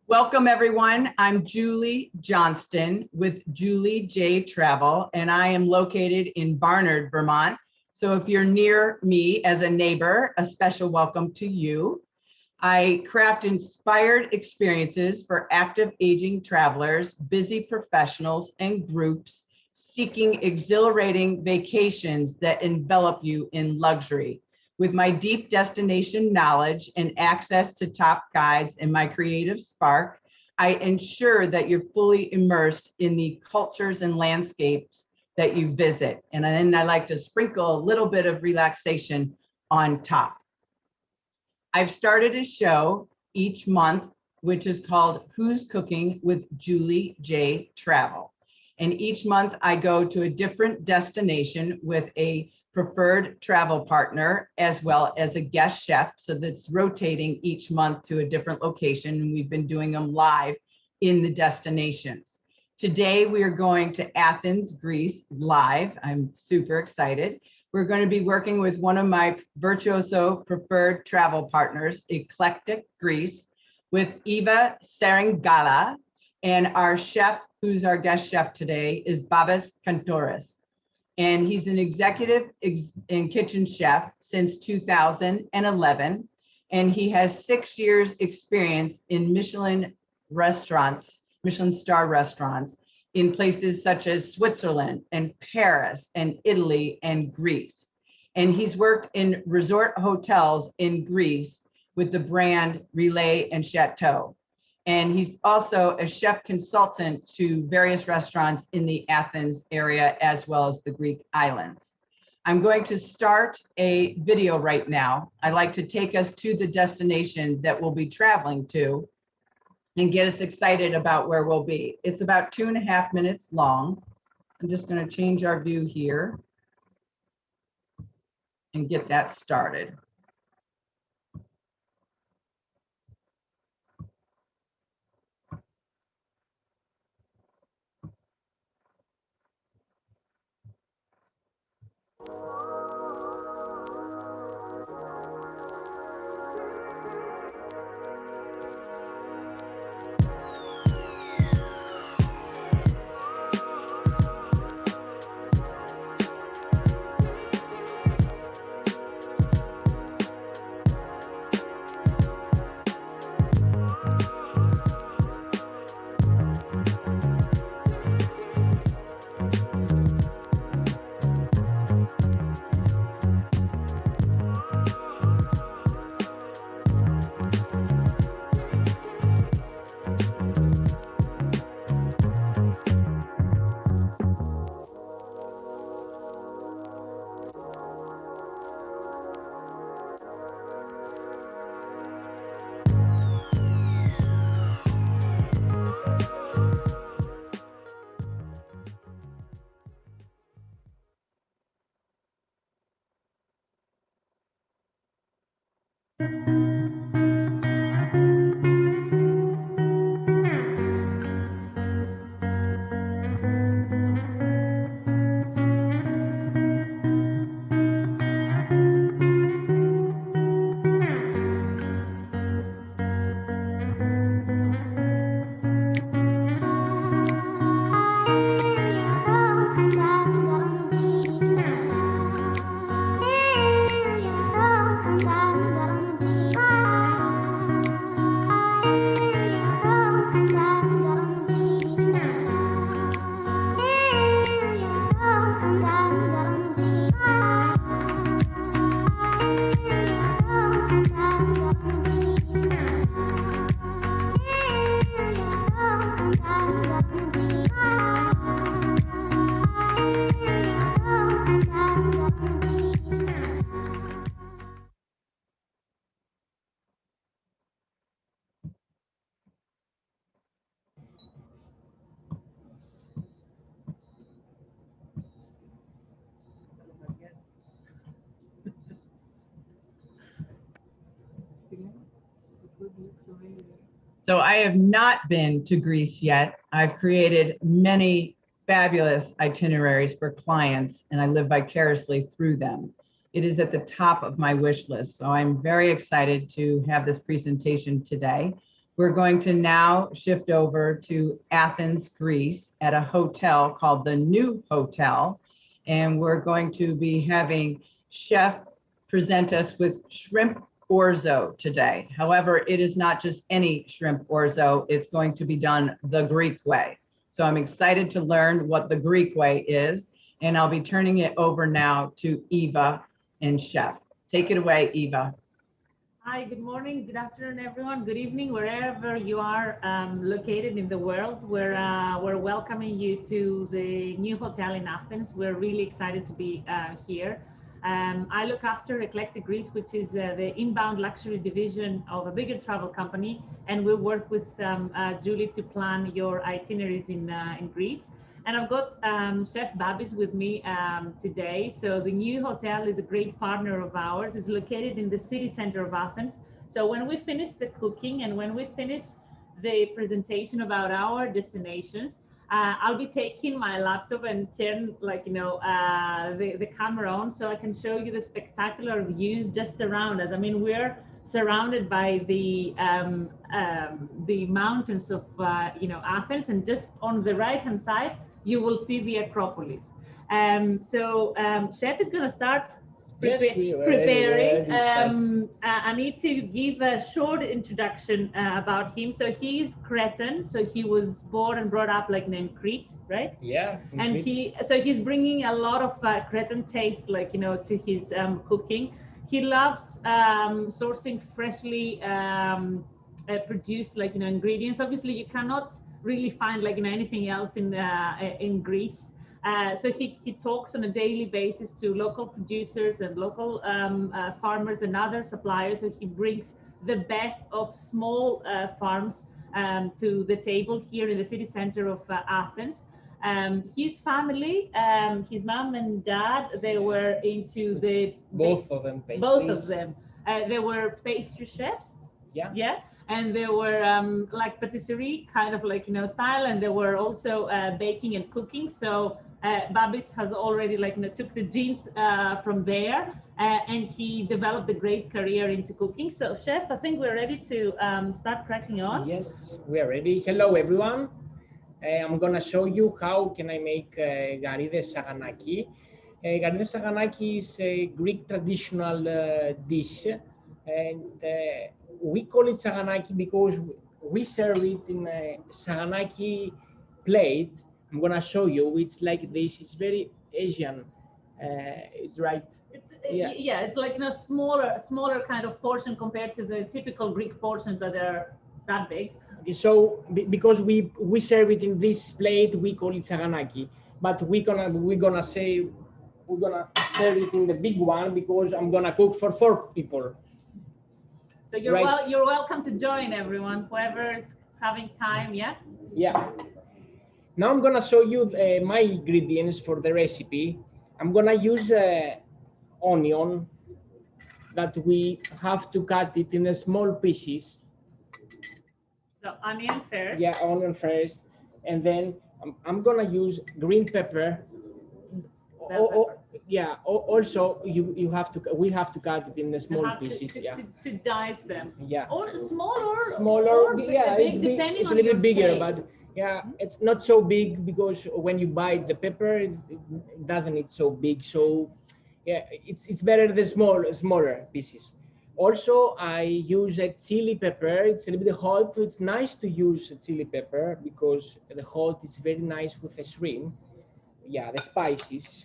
Welcome, everyone. I'm Julie Johnston with Julie J Travel, and I am located in Barnard, Vermont. So if you're near me as a neighbor, a special welcome to you. I craft inspired experiences for active aging travelers, busy professionals, and groups seeking exhilarating vacations that envelop you in luxury. With my deep destination knowledge and access to top guides and my creative spark, I ensure that you're fully immersed in the cultures and landscapes that you visit. And then I like to sprinkle a little bit of relaxation on top. I've started a show each month, which is called Who's Cooking with Julie J Travel. And each month I go to a different destination with a preferred travel partner, as well as a guest chef. So that's rotating each month to a different location. And we've been doing them live in the destinations. Today, we are going to Athens, Greece live. I'm super excited. We're going to be working with one of my Virtuoso preferred travel partners, Eclectic Greece, with Eva Serengala. And our chef, who's our guest chef today, is Babis Kantouris. And he's an executive and kitchen chef since 2011. And he has 6 years experience in Michelin restaurants, Michelin star restaurants in places such as Switzerland and Paris and Italy and Greece. And he's worked in resort hotels in Greece with the brand Relais and Chateau. And he's also a chef consultant to various restaurants in the Athens area, as well as the Greek islands. I'm going to start a video right now. I'd like to take us to the destination that we'll be traveling to and get us excited about where we'll be. It's about 2.5 minutes long. I'm just going to change our view here and get that started. So I have not been to Greece yet. I've created many fabulous itineraries for clients, and I live vicariously through them. It is at the top of my wish list. So I'm very excited to have this presentation today. We're going to now shift over to Athens, Greece at a hotel called the New Hotel. And we're going to be having Chef present us with shrimp orzo today. However, it is not just any shrimp orzo, it's going to be done the Greek way. So I'm excited to learn what the Greek way is, and I'll be turning it over now to Eva and Chef. Take it away, Eva. Hi, good morning, good afternoon, everyone. Good evening, wherever you are located in the world. We're welcoming you to the New Hotel in Athens. We're really excited to be here. I look after Eclectic Greece, which is the inbound luxury division of a bigger travel company, and we work with Julie to plan your itineraries in Greece. And I've got Chef Babis with me today. So the New Hotel is a great partner of ours. It's located in the city center of Athens. So when we finish the cooking and when we finish the presentation about our destinations, I'll be taking my laptop and turn the camera on so I can show you the spectacular views just around us. I mean, we're surrounded by the mountains of Athens, and just on the right hand side you will see the Acropolis. Chef is going to start preparing. I need to give a short introduction about him. So he's Cretan. So he was born and brought up in Crete, right? Yeah. And he's bringing a lot of Cretan taste, to his cooking. He loves sourcing freshly produced, ingredients. Obviously, you cannot really find anything else in Greece. So he talks on a daily basis to local producers and local farmers and other suppliers. So he brings the best of small farms to the table here in the city center of Athens. His family, his mom and dad, they were into the both of them. Both of them. They were pastry chefs. Yeah. Yeah. And they were like patisserie kind of style, and they were also baking and cooking. So Babis has already took the genes from there, and he developed a great career into cooking. So Chef, I think we're ready to start cracking on. Yes, we are ready. Hello everyone. I'm gonna show you how can I make garides saganaki. Garides saganaki is a Greek traditional dish, and we call it saganaki because we serve it in a saganaki plate. I'm gonna show you. It's like this. It's very Asian. It's right. Yeah, it's like a smaller kind of portion compared to the typical Greek portions that are that big. Okay, so because we serve it in this plate, we call it saganaki. But we're gonna serve it in the big one because I'm gonna cook for 4 people. So you're welcome to join, everyone, whoever is having time. Yeah. Yeah. Now I'm gonna show you my ingredients for the recipe. I'm gonna use onion that we have to cut it in small pieces. So onion first. Yeah, onion first, and then I'm gonna use green pepper. Yeah. Also, we have to cut it in the small pieces. To dice them. Yeah. Or smaller. Smaller. Yeah, big, depending it's on a little your bigger, taste. but yeah, it's not so big because when you bite the pepper, it doesn't need so big. So yeah, it's better the smaller pieces. Also, I use a chili pepper. It's a little bit hot. So it's nice to use a chili pepper because the hot is very nice with the shrimp. Yeah, the spices.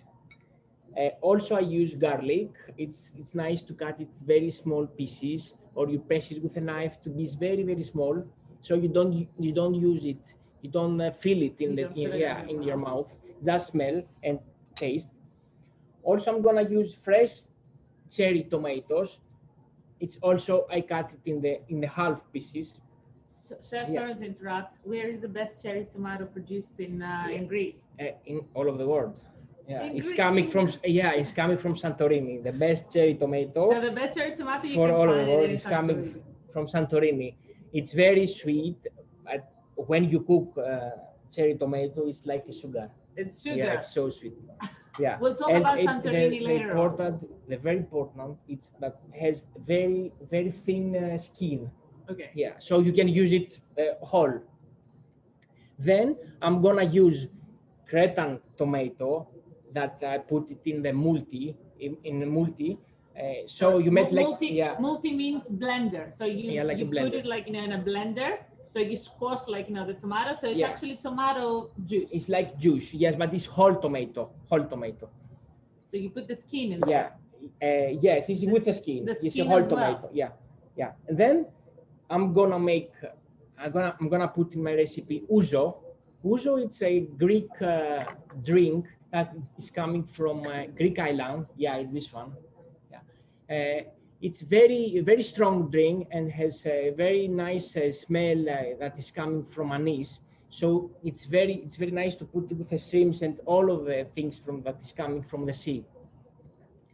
Also, I use garlic. It's nice to cut it very small pieces, or you press it with a knife to be very small, so you don't use it. You don't feel it in your mouth. Just smell and taste. Also, I'm gonna use fresh cherry tomatoes. It's also I cut it in the half pieces. So, Chef, sorry to interrupt. Where is the best cherry tomato produced in Greece? In all of the world. Yeah, In it's Greece? coming from Santorini. The best cherry tomato So the best cherry tomato you for can all of find the world in is coming Santorini. from Santorini. It's very sweet, but when you cook cherry tomato, it's like a sugar. It's sugar. Yeah, it's so sweet. Yeah. We'll talk about Santorini later on. The very important, it's that has very thin skin. Okay. Yeah, so you can use it whole. Then I'm gonna use Cretan tomato that I put it in the multi, in the multi. So you make like, multi, yeah, multi means blender. So you Yeah, like a you put blender. it like, you know, in a blender. So you squash like, you know, the tomato. So it's Yeah. actually tomato juice. it's like juice, yes, but it's whole tomato, whole tomato. So you put the skin in Yeah, there. yes, it's with the skin. the It's a skin whole as well. tomato. Yeah, yeah. And then I'm gonna make. I'm gonna put in my recipe ouzo. Ouzo, it's a Greek drink that is coming from Greek island. Yeah, it's this one. Yeah, it's very strong drink and has a very nice smell that is coming from anise. So it's very nice to put it with the shrimps and all of the things from that is coming from the sea.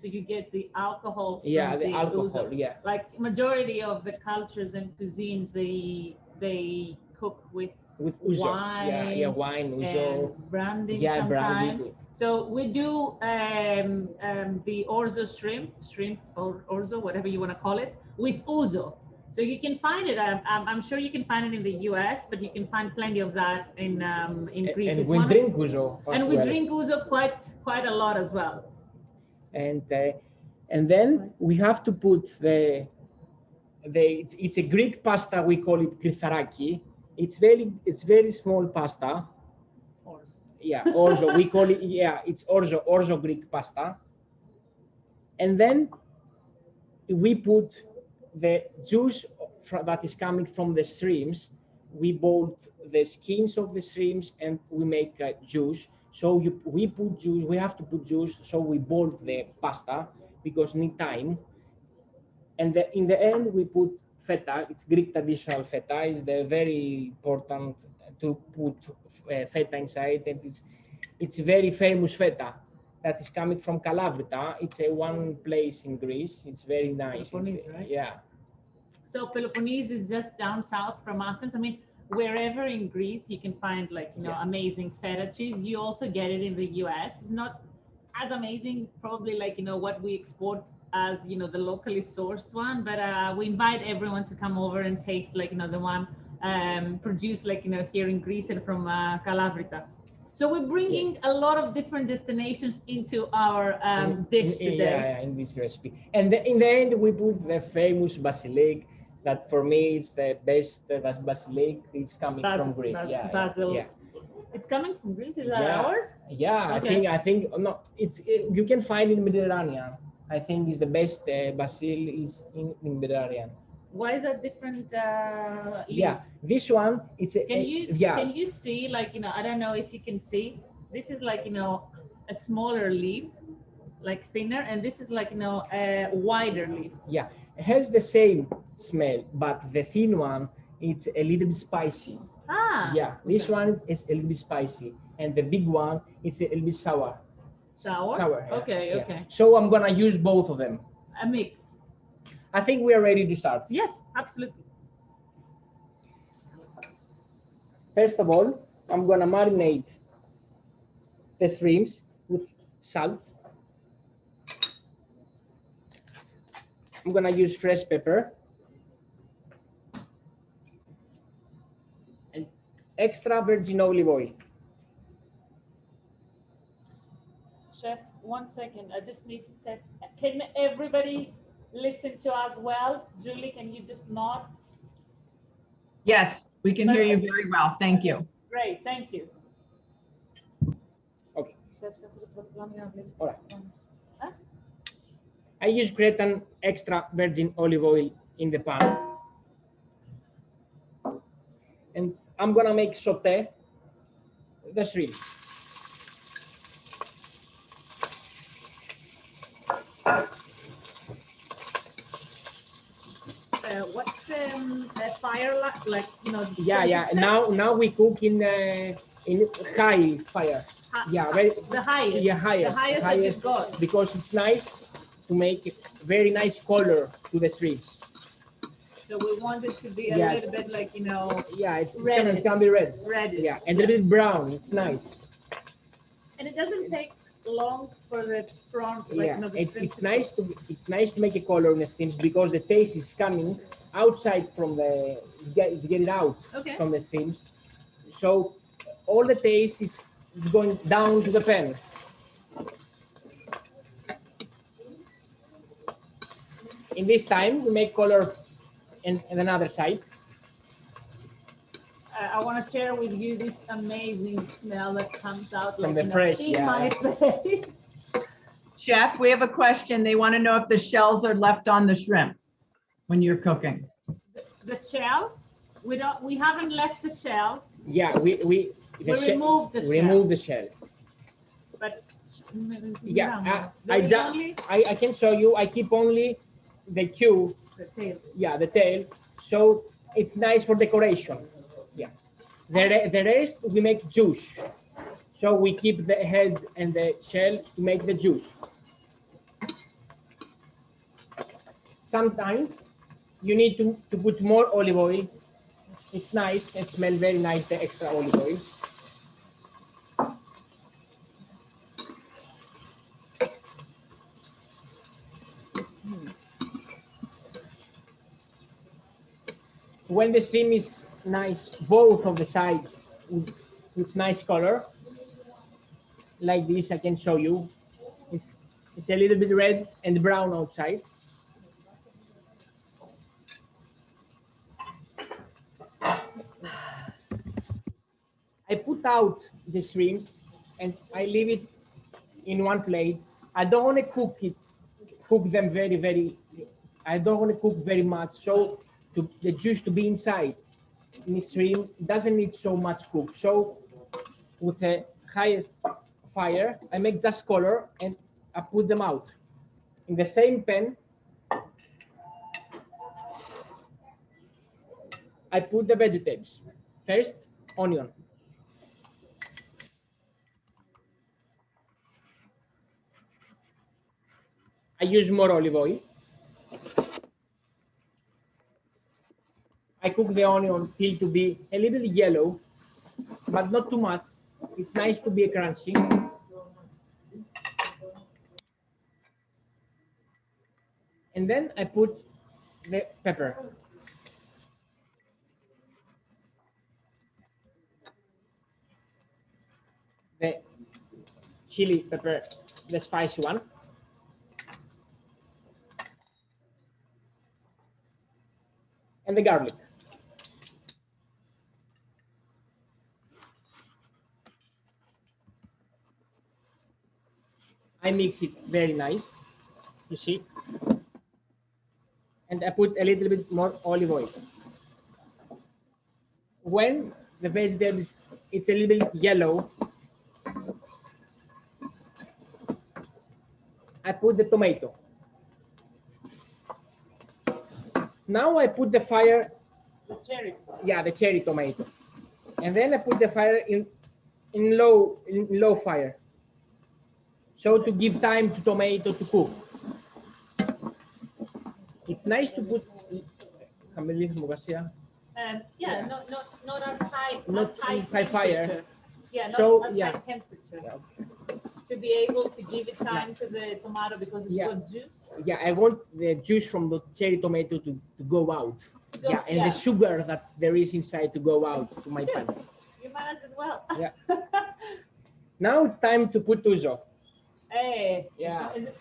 So you get the alcohol. Yeah, from the alcohol. ouzo. Yeah, Like majority of the cultures and cuisines, they cook with ouzo. wine. Yeah, wine, ouzo. And brandy Yeah, sometimes. brandy. So we do the orzo shrimp or orzo, whatever you want to call it, with ouzo. So you can find it. I'm sure you can find it in the U.S., but you can find plenty of that in Greece. And It's we one of- drink ouzo as and we well. drink ouzo quite a lot as well. And then we have to put it's a Greek pasta, we call it kritharaki. It's very small pasta. Yeah, orzo, we call it, yeah, it's orzo Greek pasta. And then we put the juice that is coming from the shrimps. We boiled the skins of the shrimps and we make juice. So we put juice, we have to put juice, so we boiled the pasta because need time. And in the end, we put feta. It's Greek traditional feta. It's the very important to put feta inside, and it's very famous feta that is coming from Kalavrita. It's a one place in Greece. It's very nice. Peloponnese, right? Yeah. So Peloponnese is just down south from Athens. I mean, wherever in Greece you can find like, you know, Yeah. amazing feta cheese. You also get it in the US. It's not as amazing, probably like, you know, what we export as, you know, the locally sourced one, but we invite everyone to come over and taste like, you know, the one produced like, you know, here in Greece and from Kalavrita. So we're bringing a lot of different destinations into our dish today. Yeah, in this recipe. And in the end, we put the famous basilic. That for me is the best. That basilic is coming from Greece. Basil. Yeah. It's coming from Greece. Is that ours? Yeah, Okay. I think no. You can find in Mediterranean. I think is the best basil is in Mediterranean. Why is that different? Leaf? Yeah, this one it's a, Can you see, like, you know, I don't know if you can see, this is like, you know, a smaller leaf, like thinner, and this is like, you know, a wider leaf. Yeah, it has the same smell, but the thin one it's a little bit spicy. Ah. Yeah, this okay. one is a little bit spicy, and the big one it's a little bit sour. Sour. Yeah, Okay. yeah. Okay. So I'm gonna use both of them. A mix. I think we are ready to start. Yes, absolutely. First of all, I'm gonna marinate the shrimps with salt. I'm gonna use fresh pepper and extra virgin olive oil. Chef, 1 second. I just need to test. Can everybody listen to us well? Julie, can you just nod? Yes, we can hear you very well. Thank you. Great, thank you. Okay. All right. I use Cretan extra virgin olive oil in the pan. And I'm gonna make saute the shrimp. What's the fire like? You know. Yeah. Now we cook in high fire. Yeah, very. The highest. Yeah, highest. The highest that you've got. Because it's nice to make very nice color to the shrimps. So we want it to be a little bit like, you know. Yeah, it's gonna be red. Red. Yeah, and a little bit brown. It's nice. And it doesn't take long for the front. Yeah, no, the shrimp it's nice to make a color in the streams because the taste is coming outside from the get it out Okay. from the streams. So all the taste is going down to the pan. In this time, we make color in another side. I want to share with you this amazing smell that comes out From like the in fresh, in yeah. my face. Chef, we have a question. They want to know if the shells are left on the shrimp when you're cooking. The shell, we haven't left the shell. Yeah, we remove the shell. remove the shell. But Yeah, only I can show you. I keep only the Q. the tail. Yeah, the tail. So it's nice for decoration. Yeah. The rest we make juice. So we keep the head and the shell to make the juice. Sometimes you need to put more olive oil. It's nice. It smells very nice, the extra olive oil. When the stream is nice, both of the sides with nice color, like this, I can show you. It's a little bit red and brown outside. I put out the shrimps and I leave it in one plate. I don't want to cook them very. I don't want to cook very much. So the juice to be inside in the shrimp doesn't need so much cook. So with the highest fire, I make just color and I put them out. In the same pan, I put the vegetables. First, onion. I use more olive oil. I cook the onion till to be a little yellow, but not too much. It's nice to be crunchy. And then I put the pepper. The chili pepper, the spicy one. And the garlic. I mix it very nice, you see. And I put a little bit more olive oil. When the vegetables, it's a little bit yellow, I put the tomato. Now I put the fire, The cherry. yeah, the cherry tomato. And then I put the fire in low fire. So to give time to tomato to cook. It's nice to put Yeah, not on high, not high fire. temperature. Yeah, not So, at yeah. high temperature. To be able to give it time to the tomato because it's Yeah. got juice. Yeah, I want the juice from the cherry tomato to go out. Yeah, and the sugar that there is inside to go out to my pan. You managed it well. Yeah. Now it's time to put ouzo. Hey. Yeah. Is it-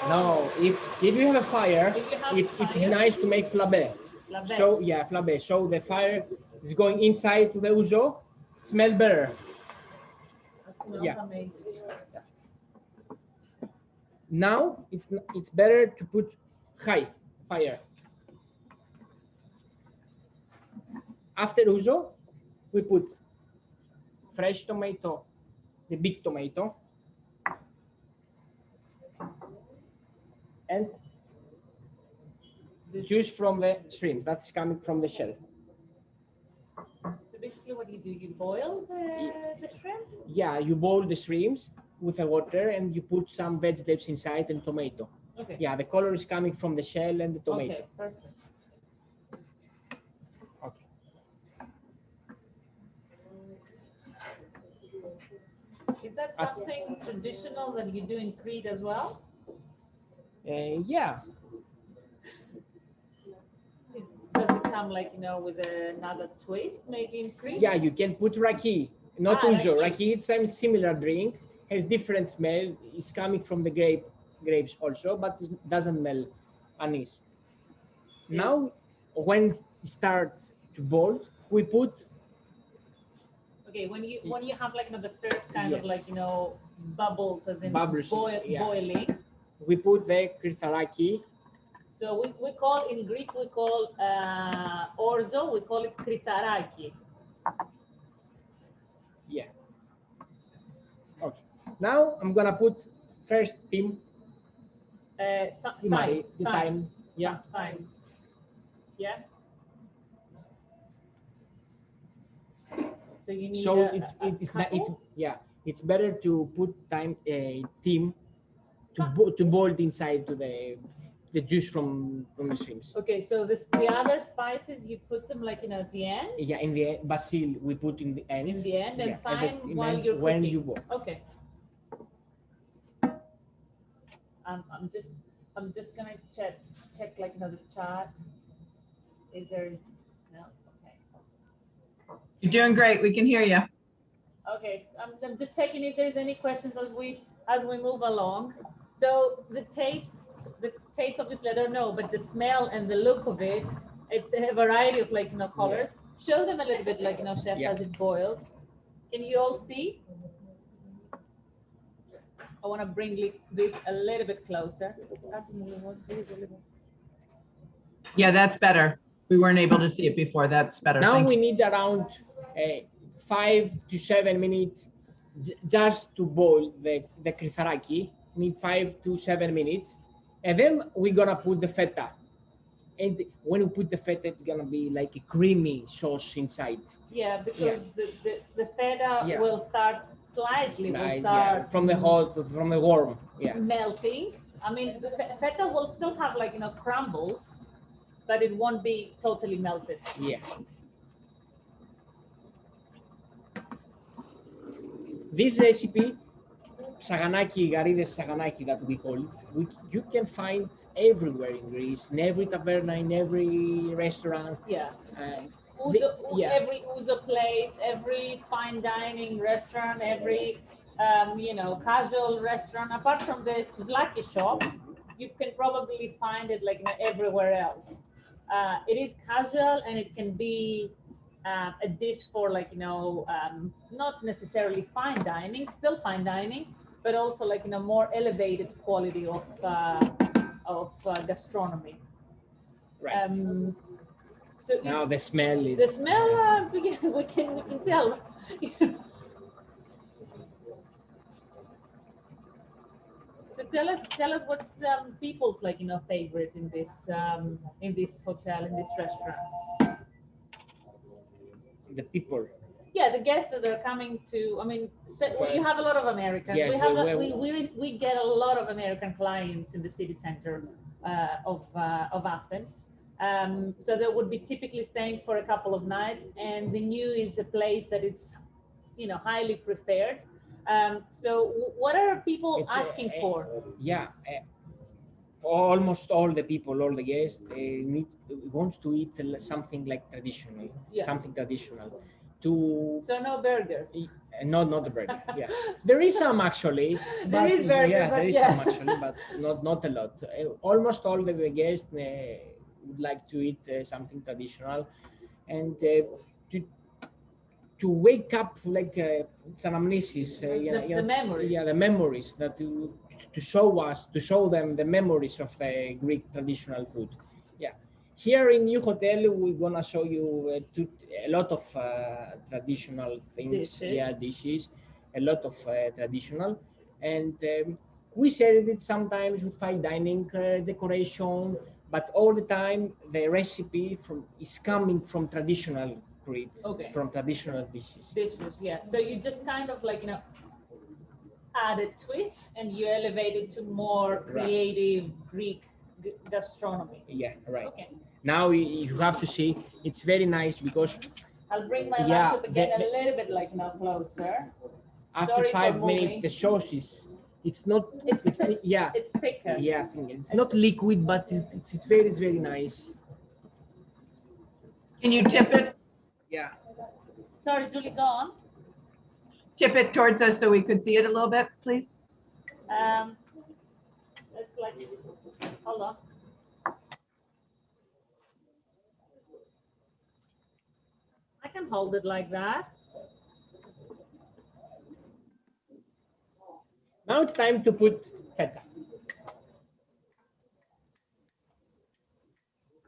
No, if you have a fire, If you have it's fire. nice to make flabé. Flabé. So yeah, flabé. So the fire is going inside to the ouzo, smell better. That smells Yeah. amazing. Now it's better to put high fire. After ouzo, we put fresh tomato, the big tomato, and the juice from the shrimp that's coming from the shell. So basically what do? You boil the shrimp? Yeah, you boil the shrimps with the water and you put some vegetables inside and tomato. Okay. Yeah, the color is coming from the shell and the tomato. Okay, perfect. Okay. Is that that something traditional that you do in Crete as well? Yeah, Does it come like, with another twist, maybe in Crete? yeah, you can put raki, not Ah, ouzo. raki. Raki is some similar drink, has different smell. It's coming from the grapes also, but it doesn't smell anise. Yeah. Now, when it start to boil, we put Okay, when you have like the first kind of Yes. like bubbles as in Bubbles, yeah. boiling. we put the kritharaki. So we call in Greek we call orzo, we call it kritaraki. Yeah. Okay. Now I'm gonna put first thyme. Thyme, The thyme. Yeah. Thyme. Yeah. So you need So a it's couple? yeah. It's better to put thyme thyme Huh. to boil inside to the juice from the shrimps. Okay, so the other spices you put them like at the end. Yeah, in the basil we put in the end. In the end, and Yeah, thyme the while end you're when cooking. you boil. Okay. I'm just gonna check like the chart. Is there no? Okay. You're doing great. We can hear you. Okay. I'm just checking if there's any questions as we move along. So the taste obviously I don't know, but the smell and the look of it, it's a variety of like colors. Show them a little bit like chef Yeah. as it boils. Can you all see? I want to bring this a little bit closer. Yeah, that's better. We weren't able to see it before. That's better. Now Thank we you. need around 5 to 7 minutes just to boil the kritharaki. Need 5 to 7 minutes, and then we're gonna put the feta. And when we put the feta, it's gonna be like a creamy sauce inside. Yeah, because the feta Yeah. will start slightly Slide, will start from the hot, from the warm. Yeah. melting. I mean, the feta will still have like crumbles, but it won't be totally melted. Yeah. This recipe, saganaki, garides saganaki that we call it, you can find everywhere in Greece, in every taverna, in every restaurant. Yeah. Yeah. Every ouzo place, every fine dining restaurant, every casual restaurant, apart from the souvlaki shop, you can probably find it like everywhere else. It is casual and it can be a dish for like not necessarily fine dining, still fine dining, but also like more elevated quality of gastronomy. Right. So Now the smell is. the smell we can tell. So tell us what's people's like favorite in this hotel, in this restaurant. The people. Yeah, the guests that are coming to. I mean, you have a lot of Americans. Yes, we get a lot of American clients in the city center of Athens. So they would be typically staying for a couple of nights, and the new is a place that it's highly preferred. So what are people asking for? Yeah, almost all the people, all the guests wants to eat something like traditional, Yeah. something traditional. So no burger. Not the burger. Yeah, there is some actually. There is burger, Yeah, but there is yeah. some actually, but not a lot. Almost all the guests would like to eat something traditional, and to wake up like it's an amnesis. The memories. Yeah, the memories that to show them the memories of Greek traditional food. Yeah, here in New Hotel we're gonna show you a lot of traditional things. Dishes. Yeah, dishes, a lot of traditional, and we serve it sometimes with fine dining decoration, but all the time the recipe is coming from traditional Crete, Okay. from traditional dishes. Dishes, yeah. So you just kind of like add a twist and you elevate it to more creative Greek gastronomy. Yeah, right. Okay. Now you have to see, it's very nice because I'll bring my Yeah, laptop again a little bit like closer. after Sorry for 5 minutes, moving. the sauce is, it's not, It's yeah, it's thicker. yeah, it's not liquid, but it's very nice. Can you tip it, Yeah. Sorry, Julie, go on. tip it towards us so we could see it a little bit, please? It's like, hold on. I can hold it like that. Now it's time to put feta.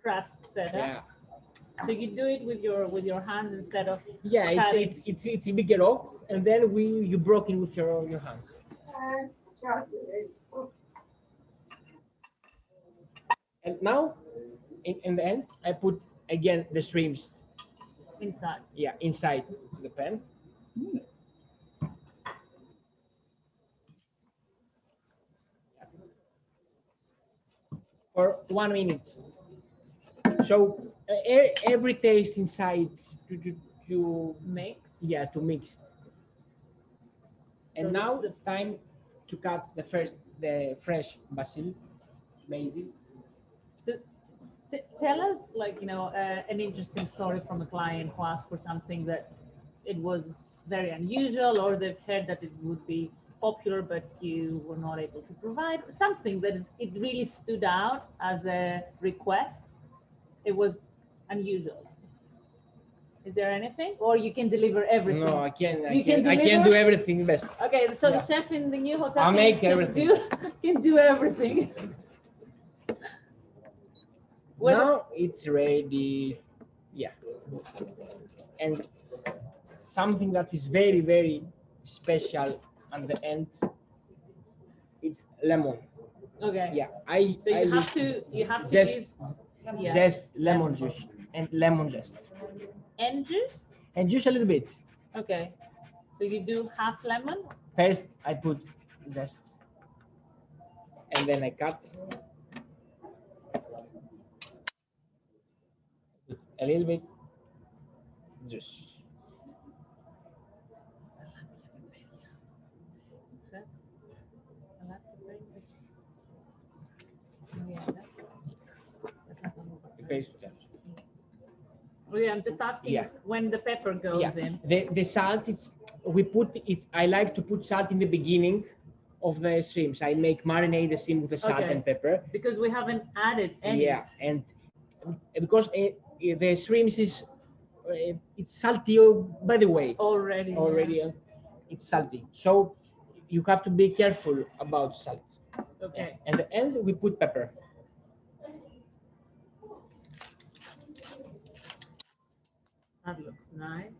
Crust feta. Yeah. So you do it with your hands instead of Yeah, cutting. it's a bigger oak, and then you broke it with your hands. And now, in the end, I put again the shrimps. inside. Yeah, inside the pan. For 1 minute. So every taste inside to Mix. yeah, to mix. And So now the- it's time to cut the fresh basil. Amazing. So tell us, like, an interesting story from a client who asked for something that it was very unusual, or they've heard that it would be popular, but you were not able to provide something that it really stood out as a request. It was unusual. Is there anything, or you can deliver everything? No, I can can do deliver? everything best. Okay, so Yeah. the chef in the new hotel I'll can, make can everything. can do everything. Whether- Now it's ready. Yeah. And something that is very special at the end, it's lemon. Okay. Yeah, So you I have use to zest, use yeah. zest lemon juice and lemon zest, And juice. and just a little bit. Okay. So you do half lemon. First I put zest, and then I cut with a little bit juice. Oh yeah, I'm just asking Yeah. when the pepper goes Yeah, in. the salt is we put it. I like to put salt in the beginning of the shrimps. I make marinate the shrimp with the salt Okay. and pepper. Because we haven't added any. Yeah, and because the shrimps is it's salty by the way Already. already. It's salty, so you have to be careful about salt. Okay. And at the end we put pepper. That looks nice.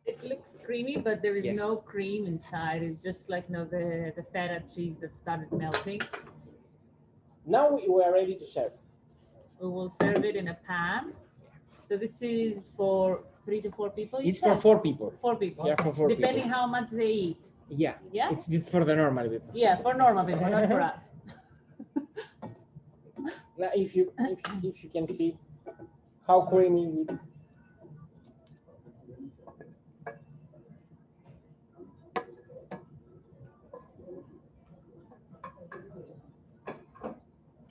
It looks creamy, but there is Yeah. no cream inside. It's just like the feta cheese that started melting. Now we are ready to serve. We will serve it in a pan. So this is for 3 to 4 people. you It's for said? 4 people. 4 people. Yeah, for 4 Depending people. how much they eat. Yeah. Yeah? It's this for the normal people. Yeah, for normal people, not for us. Now, if you can see how creamy is it.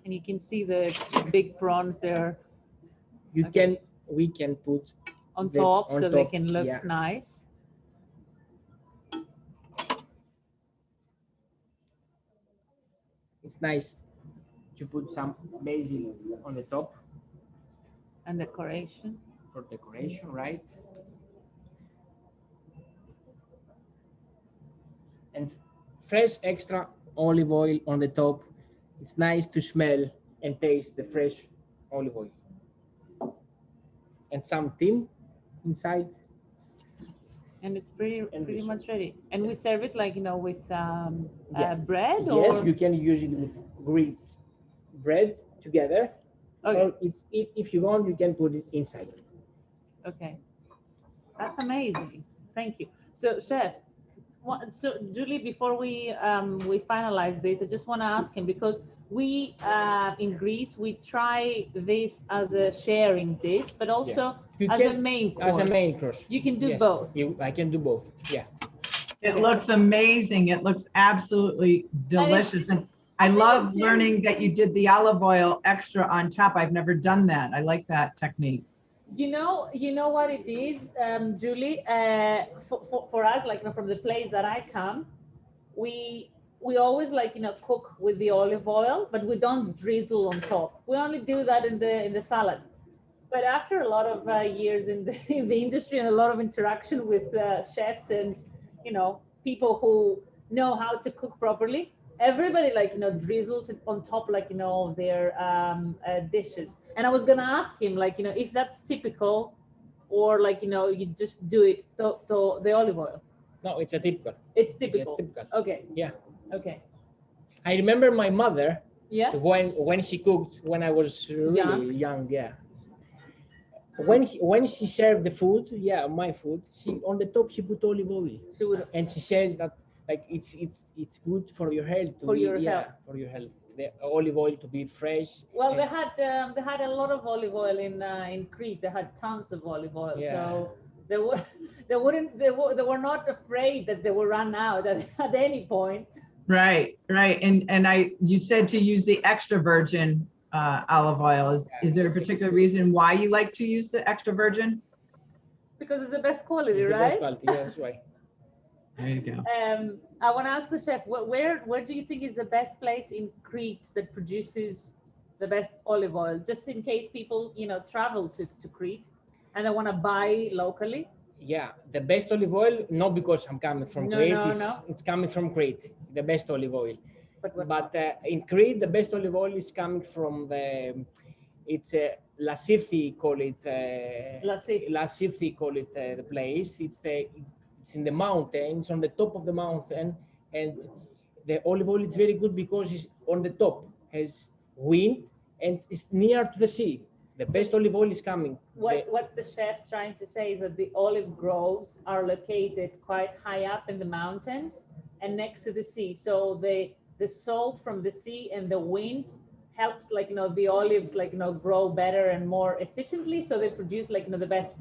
And you can see the big prawns there We can put on the- top, on so they top, can look yeah. nice. It's nice to put some basil on the top And decoration. for decoration, right? And fresh extra olive oil on the top. It's nice to smell and taste the fresh olive oil. And some thyme inside. And it's pretty And this much ready. And we serve it like, with Yeah. bread Yes, or? you can use it with grilled bread together. Okay. Or if you want, you can put it inside. Okay. That's amazing. Thank you. So, chef, So Julie, before we finalize this, I just want to ask him, because we in Greece we try this as a sharing dish, but also You as a can- main course. As a main course. You can do Yes, both. I can do both. Yeah. It looks amazing. It looks absolutely delicious. And I think love it's very- learning that you did the olive oil extra on top. I've never done that. I like that technique. You know what it is, Julie. For us, like, you know, from the place that I come, we always, like, you know, cook with the olive oil, but we don't drizzle on top. We only do that in the salad. But after a lot of years in the industry and a lot of interaction with chefs and, you know, people who know how to cook properly, everybody, like, you know, drizzles it on top, like, you know, of their dishes. And I was gonna ask him, like, you know, if that's typical, or, like, you know, you just do it to the olive oil. No, it's a typical. It's typical. It's typical. Okay. Yeah. Okay. I remember my mother Yeah. when she cooked when I was really young. Yeah. When she served the food, yeah, my food, she on the top she put olive oil, She would. and she says that, like, it's good for your health. For your health. For your health. The olive oil to be fresh. Well, and- they had a lot of olive oil in Crete. They had tons of olive oil, Yeah. so they were not afraid that they would run out at any point. Right, right. And you said to use the extra virgin olive oil. Is there a particular reason why you like to use the extra virgin? Because it's the best quality, It's the best right? quality. Yeah, that's right. There you go. I want to ask the chef, where do you think is the best place in Crete that produces the best olive oil? Just in case people, you know, travel to Crete and they want to buy locally. Yeah, the best olive oil, not because I'm coming from No, Crete, no. it's coming from Crete, the best olive oil. But what? But in Crete, the best olive oil is coming from it's Lasithi, call it. Lasithi. Lasithi, call it the place. It's in the mountains, on the top of the mountain, and the olive oil is very good because it's on the top, has wind, and it's near to the sea. The best olive oil is coming. What the chef trying to say is that the olive groves are located quite high up in the mountains and next to the sea. So the salt from the sea and the wind helps, like, you know, the olives, like, you know, grow better and more efficiently. So they produce, like, you know, the best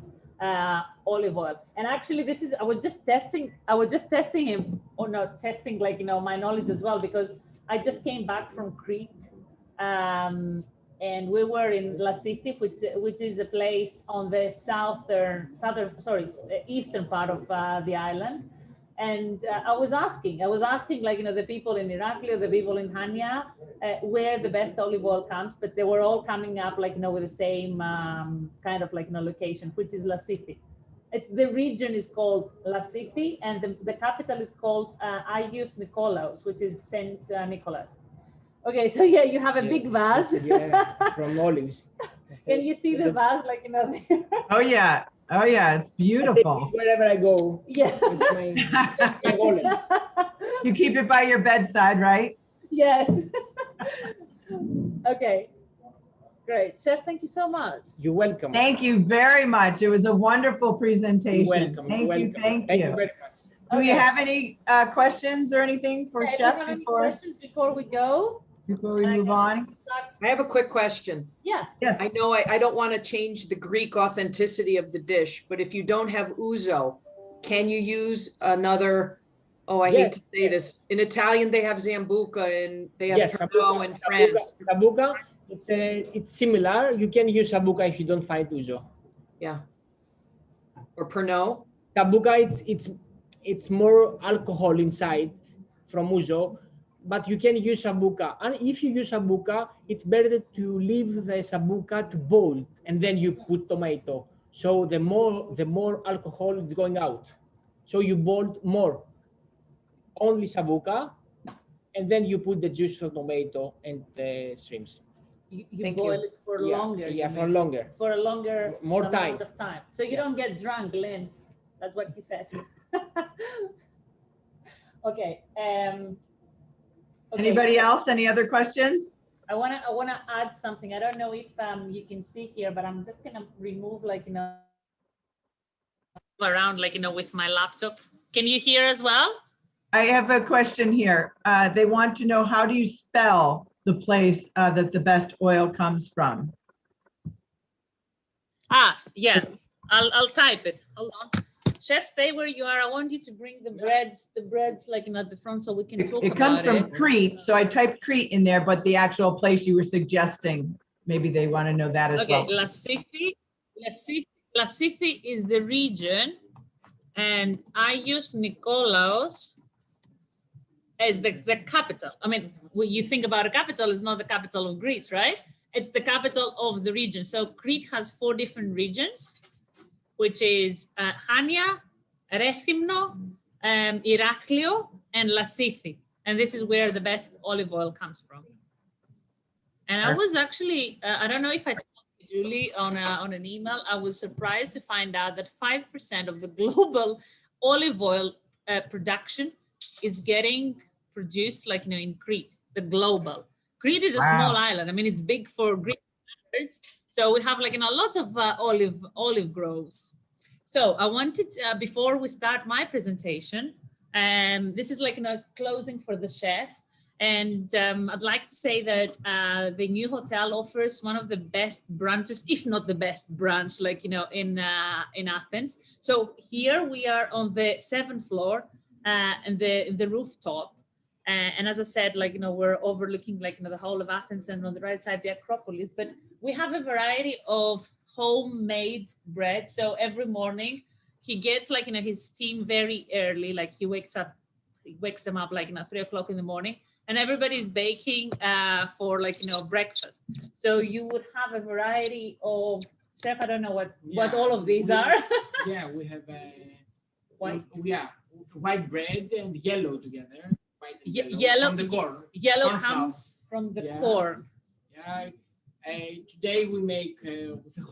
olive oil. And actually, I was just testing him, or not testing, like, you know, my knowledge as well, because I just came back from Crete. And we were in Lasithi, which is a place on the eastern part of the island. And I was asking, like, you know, the people in Irakli, the people in Hania, where the best olive oil comes, but they were all coming up, like, you know, with the same kind of, like, you know, location, which is Lasithi. The region is called Lasithi, and the capital is called Agios Nikolaos, which is Saint Nicholas. Okay, so yeah, you have a big vase. Yeah, from olives. Can you see the vase, like, you know? Oh yeah, it's beautiful. Wherever I go, Yeah. it's my golem. You keep it by your bedside, right? Yes. Okay. Great. Chef, thank you so much. You're welcome. Thank you very much. It was a wonderful presentation. You're welcome. Thank You're you, welcome. thank Thank you. you very much. Do you Okay. have any questions or anything for Yeah, do you Chef have any before questions before we go? we move on? I have a quick question. Yeah. Yes. I know I don't want to change the Greek authenticity of the dish, but if you don't have ouzo, can you use another, I hate Yes. to say this, in Italian they have Zambuca and they have Yes, Pernod in France. Sambuca, it's similar. You can use Sambuca if you don't find ouzo. Yeah. Or Pernod. Sambuca, it's more alcohol inside from ouzo, but you can use Sambuca. And if you use Sambuca, it's better to leave the Sambuca to boil and then you put tomato. So the more alcohol is going out. So you boil more. Only Sambuca, and then you put the juice of tomato and the shrimps. You Thank boil you. it for Yeah, longer. yeah, you for mean. longer. For a longer More amount time. of time. So you Yeah. don't get drunk, Lynn. That's what he says. Okay. Okay. Anybody else? Any other questions? I wanna add something. I don't know if you can see here, but I'm just gonna remove, like, around, like, with my laptop. Can you hear as well? I have a question here. They want to know, how do you spell the place that the best oil comes from? Ah, yeah, I'll type it. Hold on. Chef, stay where you are. I want you to bring the breads like at the front so we can talk It comes about from it. Crete, so I typed Crete in there, but the actual place you were suggesting, maybe they want to know that as Okay, well. Lassithi is the region, and I use Nikolaos as the capital. I mean, when you think about a capital, it's not the capital of Greece, right? It's the capital of the region. So Crete has 4 different regions, which is Chania, Rethymno, Iraklio, and Lassithi. And this is where the best olive oil comes from. And I was actually, I don't know if I told you, Julie, on an email, I was surprised to find out that 5% of the global olive oil production is getting produced in Crete, the global. Crete is a small island. I mean, it's big for Greek standards. So we have lots of olive groves. So I wanted, before we start my presentation, this is closing for the chef. And I'd like to say that the new hotel offers one of the best brunches, if not the best brunch, in Athens. So here we are on the 7th floor and the rooftop. And as I said, we're overlooking the whole of Athens, and on the right side, the Acropolis. But we have a variety of homemade bread. So every morning he gets his team very early, he wakes them up 3 o'clock in the morning, and everybody's baking for breakfast. So you would have a variety of, chef, I don't know what all of these are. Yeah, we have White. White bread and yellow together. White and Yellow from the corn. Yellow Corn comes from the Yeah. corn. Yeah, today we make with a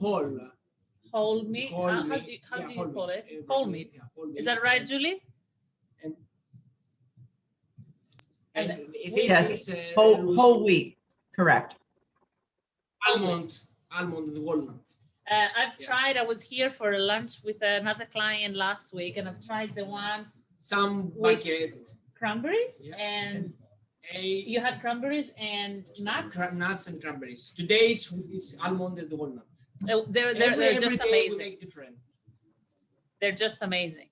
Whole meat. How do you call it? Whole meat. Is that right, Julie? And Yes, this is Whole wheat, correct. almond and walnut. I've tried. I was here for a lunch with another client last week, and I've tried the one Some With- bucket. cranberries, Yeah. and A you had cranberries and nuts. nuts and cranberries. Today's with this almond and walnut. They're Every just day we amazing. make different. They're just amazing.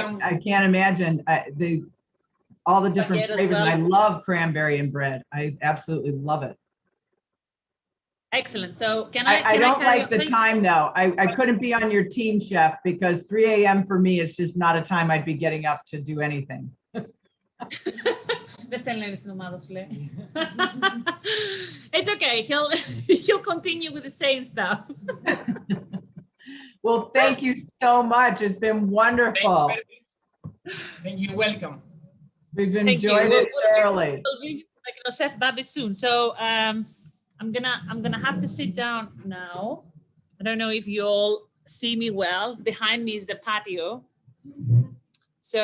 Some- I can't imagine all the different Baguette as flavors. well. I love cranberry and bread. I absolutely love it. Excellent. So can I I don't carry like the on? time though. I couldn't be on your team, chef, because 3 a.m. for me is just not a time I'd be getting up to do anything. Δεν θέλει να είναι στην ομάδα σου, λέει. It's okay. He'll continue with the same stuff. Well, thank you so much. It's been wonderful. Thank you. Welcome. We've Thank you. enjoyed it We'll thoroughly. visit Chef Babi soon. So I'm gonna have to sit down now. I don't know if you all see me well. Behind me is the patio. So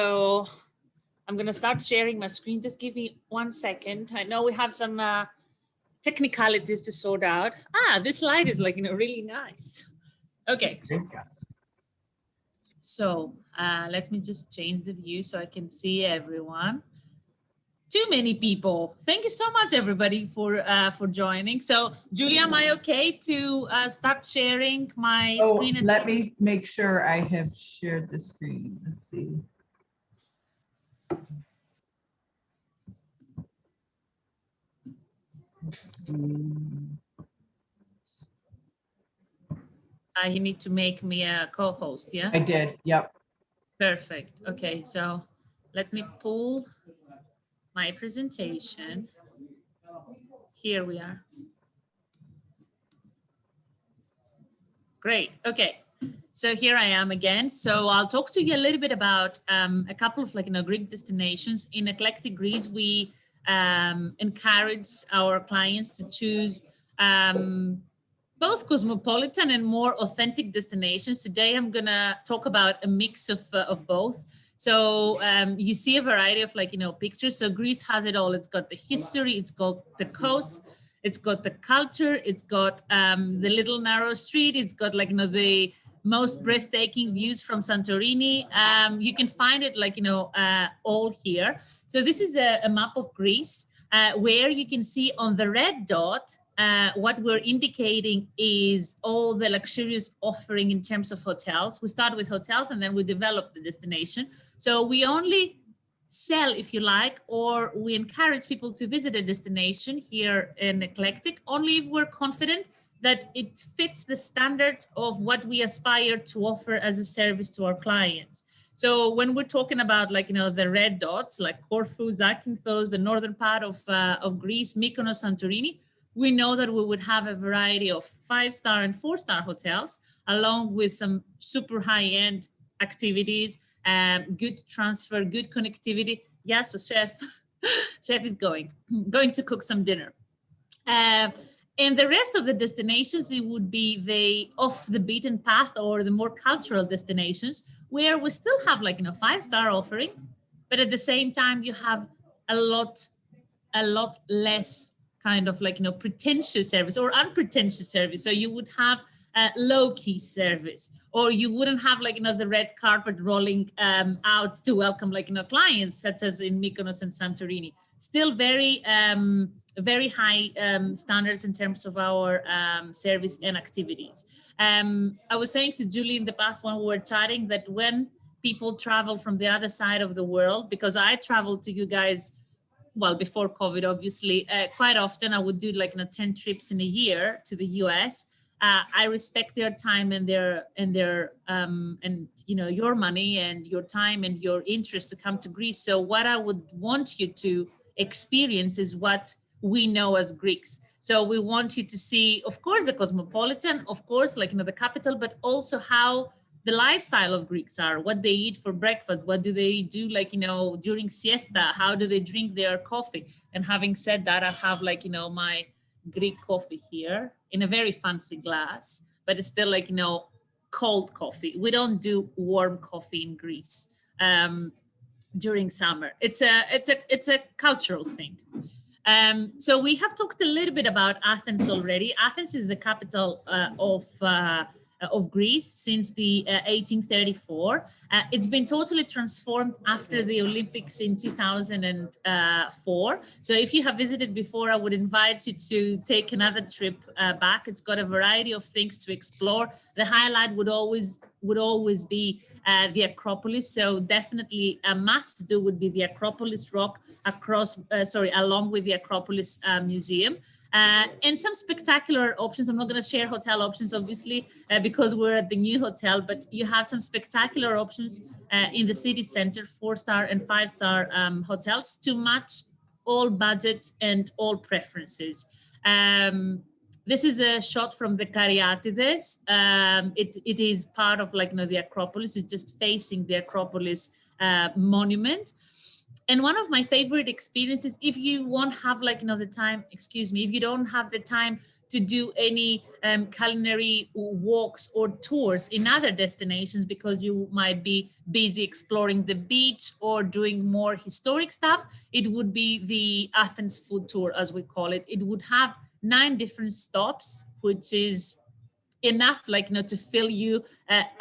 I'm gonna start sharing my screen. Just give me 1 second. I know we have some technicalities to sort out. This light is really nice. Okay. So let me just change the view so I can see everyone. Too many people. Thank you so much, everybody, for joining. So, Julia, am I okay to start sharing my Oh, screen? let me make sure I have shared the screen. Let's see. Let's see. You need to make me a co-host, yeah? I did, yep. Perfect. Okay, so let me pull my presentation. Here we are. Great. Okay. So here I am again. So I'll talk to you a little bit about a couple of Greek destinations. In Eclectic Greece, we encourage our clients to choose both cosmopolitan and more authentic destinations. Today, I'm gonna talk about a mix of both. So you see a variety of pictures. So Greece has it all. It's got the history, it's got the coast, it's got the culture, it's got the little narrow street, it's got most breathtaking views from Santorini. You can find it like, all here. So this is a map of Greece where you can see on the red dot, what we're indicating is all the luxurious offering in terms of hotels. We start with hotels and then we develop the destination. So we only sell, if you like, or we encourage people to visit a destination here in Eclectic only if we're confident that it fits the standards of what we aspire to offer as a service to our clients. So when we're talking about the red dots, like Corfu, Zakynthos, the northern part of Greece, Mykonos, Santorini, we know that we would have a variety of 5-star and 4-star hotels, along with some super high-end activities, good transfer, good connectivity. Yeah, so chef is going to cook some dinner. And the rest of the destinations, it would be the off the beaten path or the more cultural destinations where we still have 5-star offering, but at the same time you have a lot less kind of pretentious service or unpretentious service. So you would have a low-key service, or you wouldn't have the red carpet rolling out to welcome clients, such as in Mykonos and Santorini. Still very high standards in terms of our service and activities. I was saying to Julie in the past when we were chatting that when people travel from the other side of the world, because I traveled to you guys, well, before COVID, obviously, quite often I would do 10 trips in a year to the US. I respect their time and your money and your time and your interest to come to Greece. So what I would want you to experience is what we know as Greeks. So we want you to see, of course, the cosmopolitan, of course, the capital, but also how the lifestyle of Greeks are, what they eat for breakfast, what do they do, during siesta, how do they drink their coffee? And having said that, I have my Greek coffee here in a very fancy glass, but it's still cold coffee. We don't do warm coffee in Greece during summer. It's a cultural thing. So we have talked a little bit about Athens already. Athens is the capital of Greece since the 1834. It's been totally transformed after the Olympics in 2004. So if you have visited before, I would invite you to take another trip back. It's got a variety of things to explore. The highlight would always be the Acropolis. So definitely a must do would be the Acropolis Rock along with the Acropolis Museum. And some spectacular options. I'm not going to share hotel options, obviously, because we're at the new hotel, but you have some spectacular options in the city center, 4-star and 5-star hotels to match all budgets and all preferences. This is a shot from the Karyatides. It is part of the Acropolis. It's just facing the Acropolis monument. And one of my favorite experiences, if you won't have if you don't have the time to do any culinary walks or tours in other destinations because you might be busy exploring the beach or doing more historic stuff, it would be the Athens food tour, as we call it. It would have 9 different stops, which is enough to fill you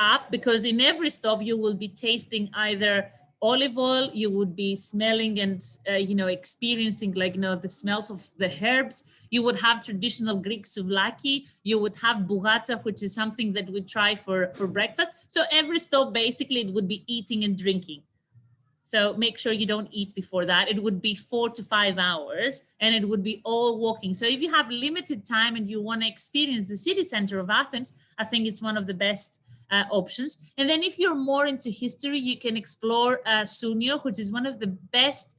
up, because in every stop you will be tasting either olive oil, you would be smelling and experiencing the smells of the herbs. You would have traditional Greek souvlaki. You would have boughatsa, which is something that we try for breakfast. So every stop, basically, it would be eating and drinking. So make sure you don't eat before that. It would be 4 to 5 hours, and it would be all walking. So if you have limited time and you want to experience the city center of Athens, I think it's one of the best options. And then if you're more into history, you can explore Sounio, which is one of the best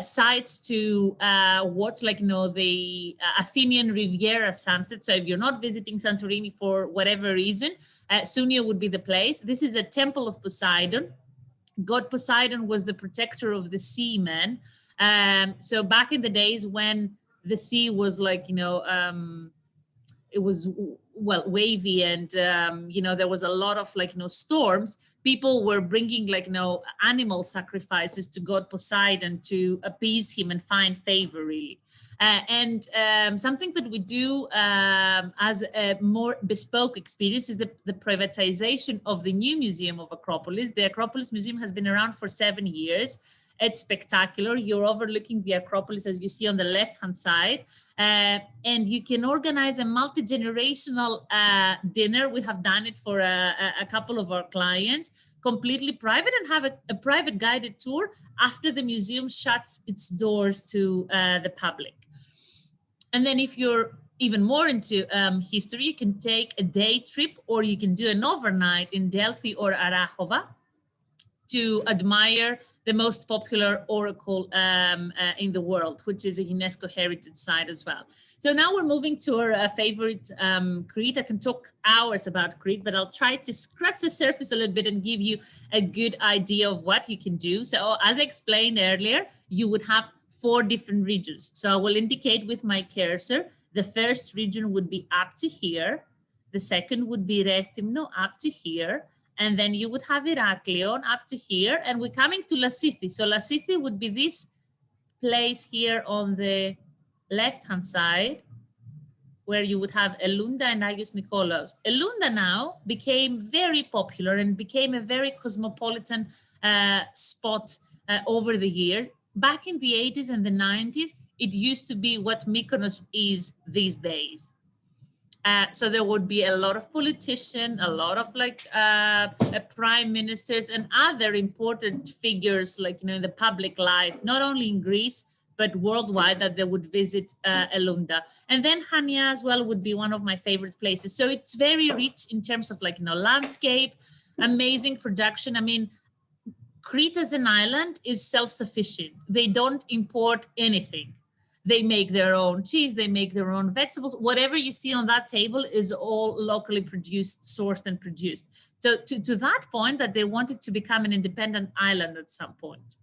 sites to watch, the Athenian Riviera sunset. So if you're not visiting Santorini for whatever reason, Sounio would be the place. This is a temple of Poseidon. God Poseidon was the protector of the seamen. So back in the days when the sea was it was wavy and there was a lot of storms, people were bringing like, animal sacrifices to God Poseidon to appease him and find favor, really. And something that we do as a more bespoke experience is the privatization of the new museum of Acropolis. The Acropolis Museum has been around for 7 years. It's spectacular. You're overlooking the Acropolis, as you see on the left-hand side. And you can organize a multi-generational dinner. We have done it for a couple of our clients, completely private, and have a private guided tour after the museum shuts its doors to the public. And then if you're even more into history, you can take a day trip, or you can do an overnight in Delphi or Arachova to admire the most popular oracle in the world, which is a UNESCO heritage site as well. So now we're moving to our favorite Crete. I can talk hours about Crete, but I'll try to scratch the surface a little bit and give you a good idea of what you can do. So as I explained earlier, you would have 4 different regions. So I will indicate with my cursor. The first region would be up to here. The second would be Rethymno up to here. And then you would have Heraklion up to here. And we're coming to Lasithi. So Lasithi would be this place here on the left-hand side, where you would have Elunda and Agios Nikolaos. Elunda now became very popular and became a very cosmopolitan spot over the years. Back in the 80s and the 90s, it used to be what Mykonos is these days. So there would be a lot of politicians, a lot of prime ministers and other important figures, in the public life, not only in Greece, but worldwide, that they would visit Elunda. And then Hania as well would be one of my favorite places. So it's very rich in terms of landscape, amazing production. I mean, Crete as an island is self-sufficient. They don't import anything. They make their own cheese, they make their own vegetables. Whatever you see on that table is all locally produced, sourced and produced. So to that point, that they wanted to become an independent island at some point.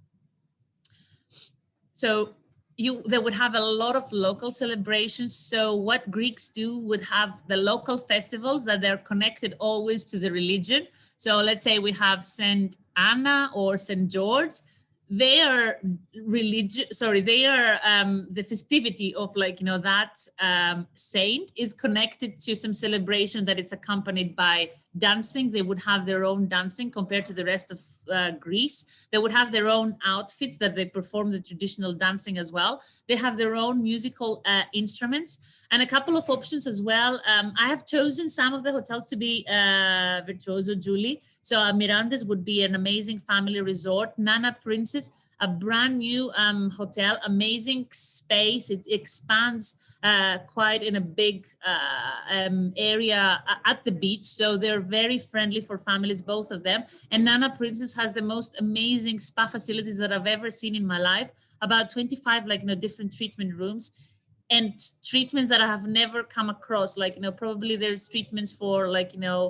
So they would have a lot of local celebrations. So what Greeks do would have the local festivals that they're connected always to the religion. So let's say we have St. Anna or St. George. They are religious, the festivity of that saint is connected to some celebration that it's accompanied by dancing. They would have their own dancing compared to the rest of Greece. They would have their own outfits that they perform the traditional dancing as well. They have their own musical instruments and a couple of options as well. I have chosen some of the hotels to be Virtuoso, Julie. So Miranda's would be an amazing family resort. Nana Princess, a brand new hotel, amazing space. It expands quite in a big area at the beach. So they're very friendly for families, both of them. And Nana Princess has the most amazing spa facilities that I've ever seen in my life. About 25 different treatment rooms. And treatments that I have never come across, probably there's treatments for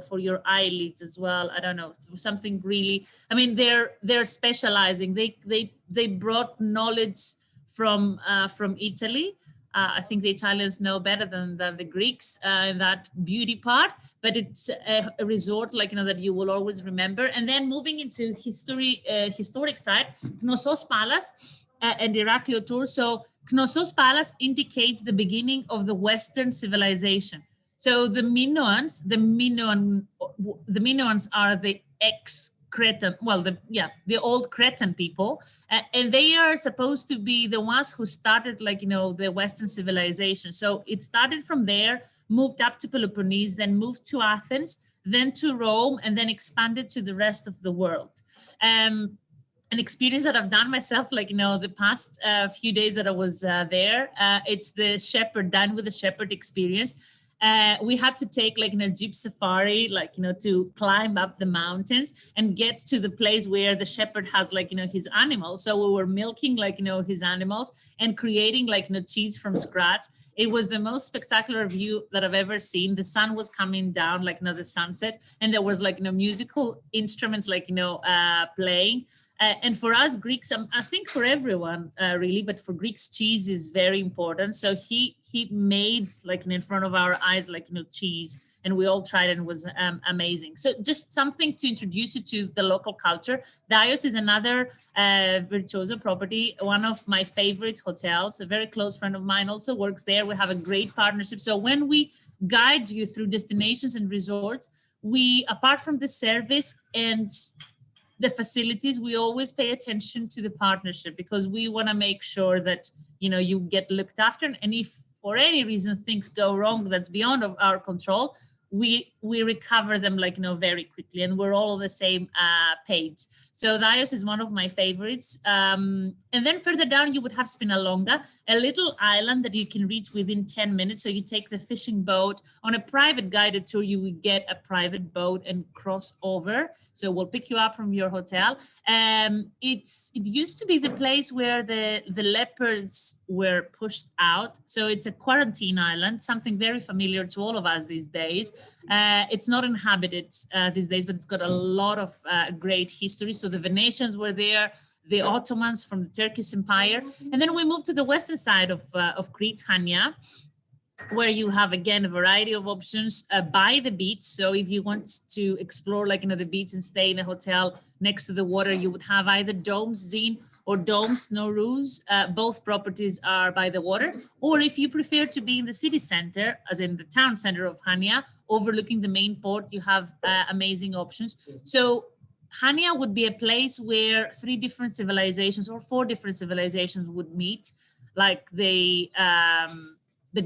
for your eyelids as well. I don't know, something really, I mean, they're specializing. They brought knowledge from Italy. I think the Italians know better than the Greeks in that beauty part, but it's a resort that you will always remember. And then moving into historic side, Knossos Palace and Iraklio tour. So Knossos Palace indicates the beginning of the Western civilization. So the Minoans are the ex-Cretan, the old Cretan people, and they are supposed to be the ones who started the Western civilization. So it started from there, moved up to Peloponnese, then moved to Athens, then to Rome, and then expanded to the rest of the world. An experience that I've done myself, the past few days that I was there, it's the shepherd, Dine with the Shepherd experience. We had to take a jeep safari, to climb up the mountains and get to the place where the shepherd has his animals. So we were milking his animals and creating cheese from scratch. It was the most spectacular view that I've ever seen. The sun was coming down, the sunset, and there was musical instruments playing. And for us Greeks, I think for everyone really, but for Greeks, cheese is very important. So he made in front of our eyes cheese and we all tried it and it was amazing. So just something to introduce you to the local culture. Dios is another Virtuoso property, one of my favorite hotels. A very close friend of mine also works there. We have a great partnership. So when we guide you through destinations and resorts, we, apart from the service and the facilities, we always pay attention to the partnership, because we want to make sure that, you know, you get looked after. And if for any reason things go wrong that's beyond of our control, we recover them, like, you know, very quickly, and we're all on the same page. So Dios is one of my favorites. And then further down, you would have Spinalonga, a little island that you can reach within 10 minutes. So you take the fishing boat on a private guided tour, you would get a private boat and cross over. So we'll pick you up from your hotel. It used to be the place where the leopards were pushed out. So it's a quarantine island, something very familiar to all of us these days. It's not inhabited these days, but it's got a lot of great history. So the Venetians were there, the Ottomans from the Turkish Empire. And then we moved to the western side of Crete, Chania, where you have, again, a variety of options by the beach. So if you want to explore, like, you know, the beach and stay in a hotel next to the water, you would have either Domes Zin or Domes Nowruz. Both properties are by the water. Or if you prefer to be in the city center, as in the town center of Chania, overlooking the main port, you have amazing options. So Chania would be a place where 3 different civilizations or 4 different civilizations would meet, like the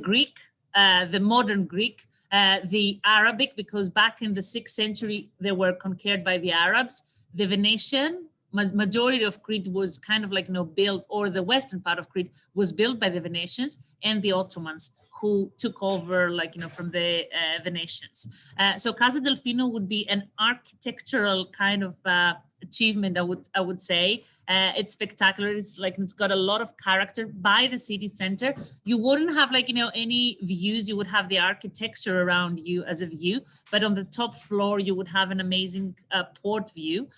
Greek, the modern Greek, the Arabic, because back in the 6th century, they were conquered by the Arabs. The Venetian, majority of Crete was kind of like, you know, built, or the western part of Crete was built by the Venetians, and the Ottomans, who took over, like, you know, from the Venetians. So Casa Delfino would be an architectural kind of achievement, I would say. It's spectacular. It's like, it's got a lot of character by the city center. You wouldn't have, like, you know, any views. You would have the architecture around you as a view, but on the top floor, you would have an amazing port view.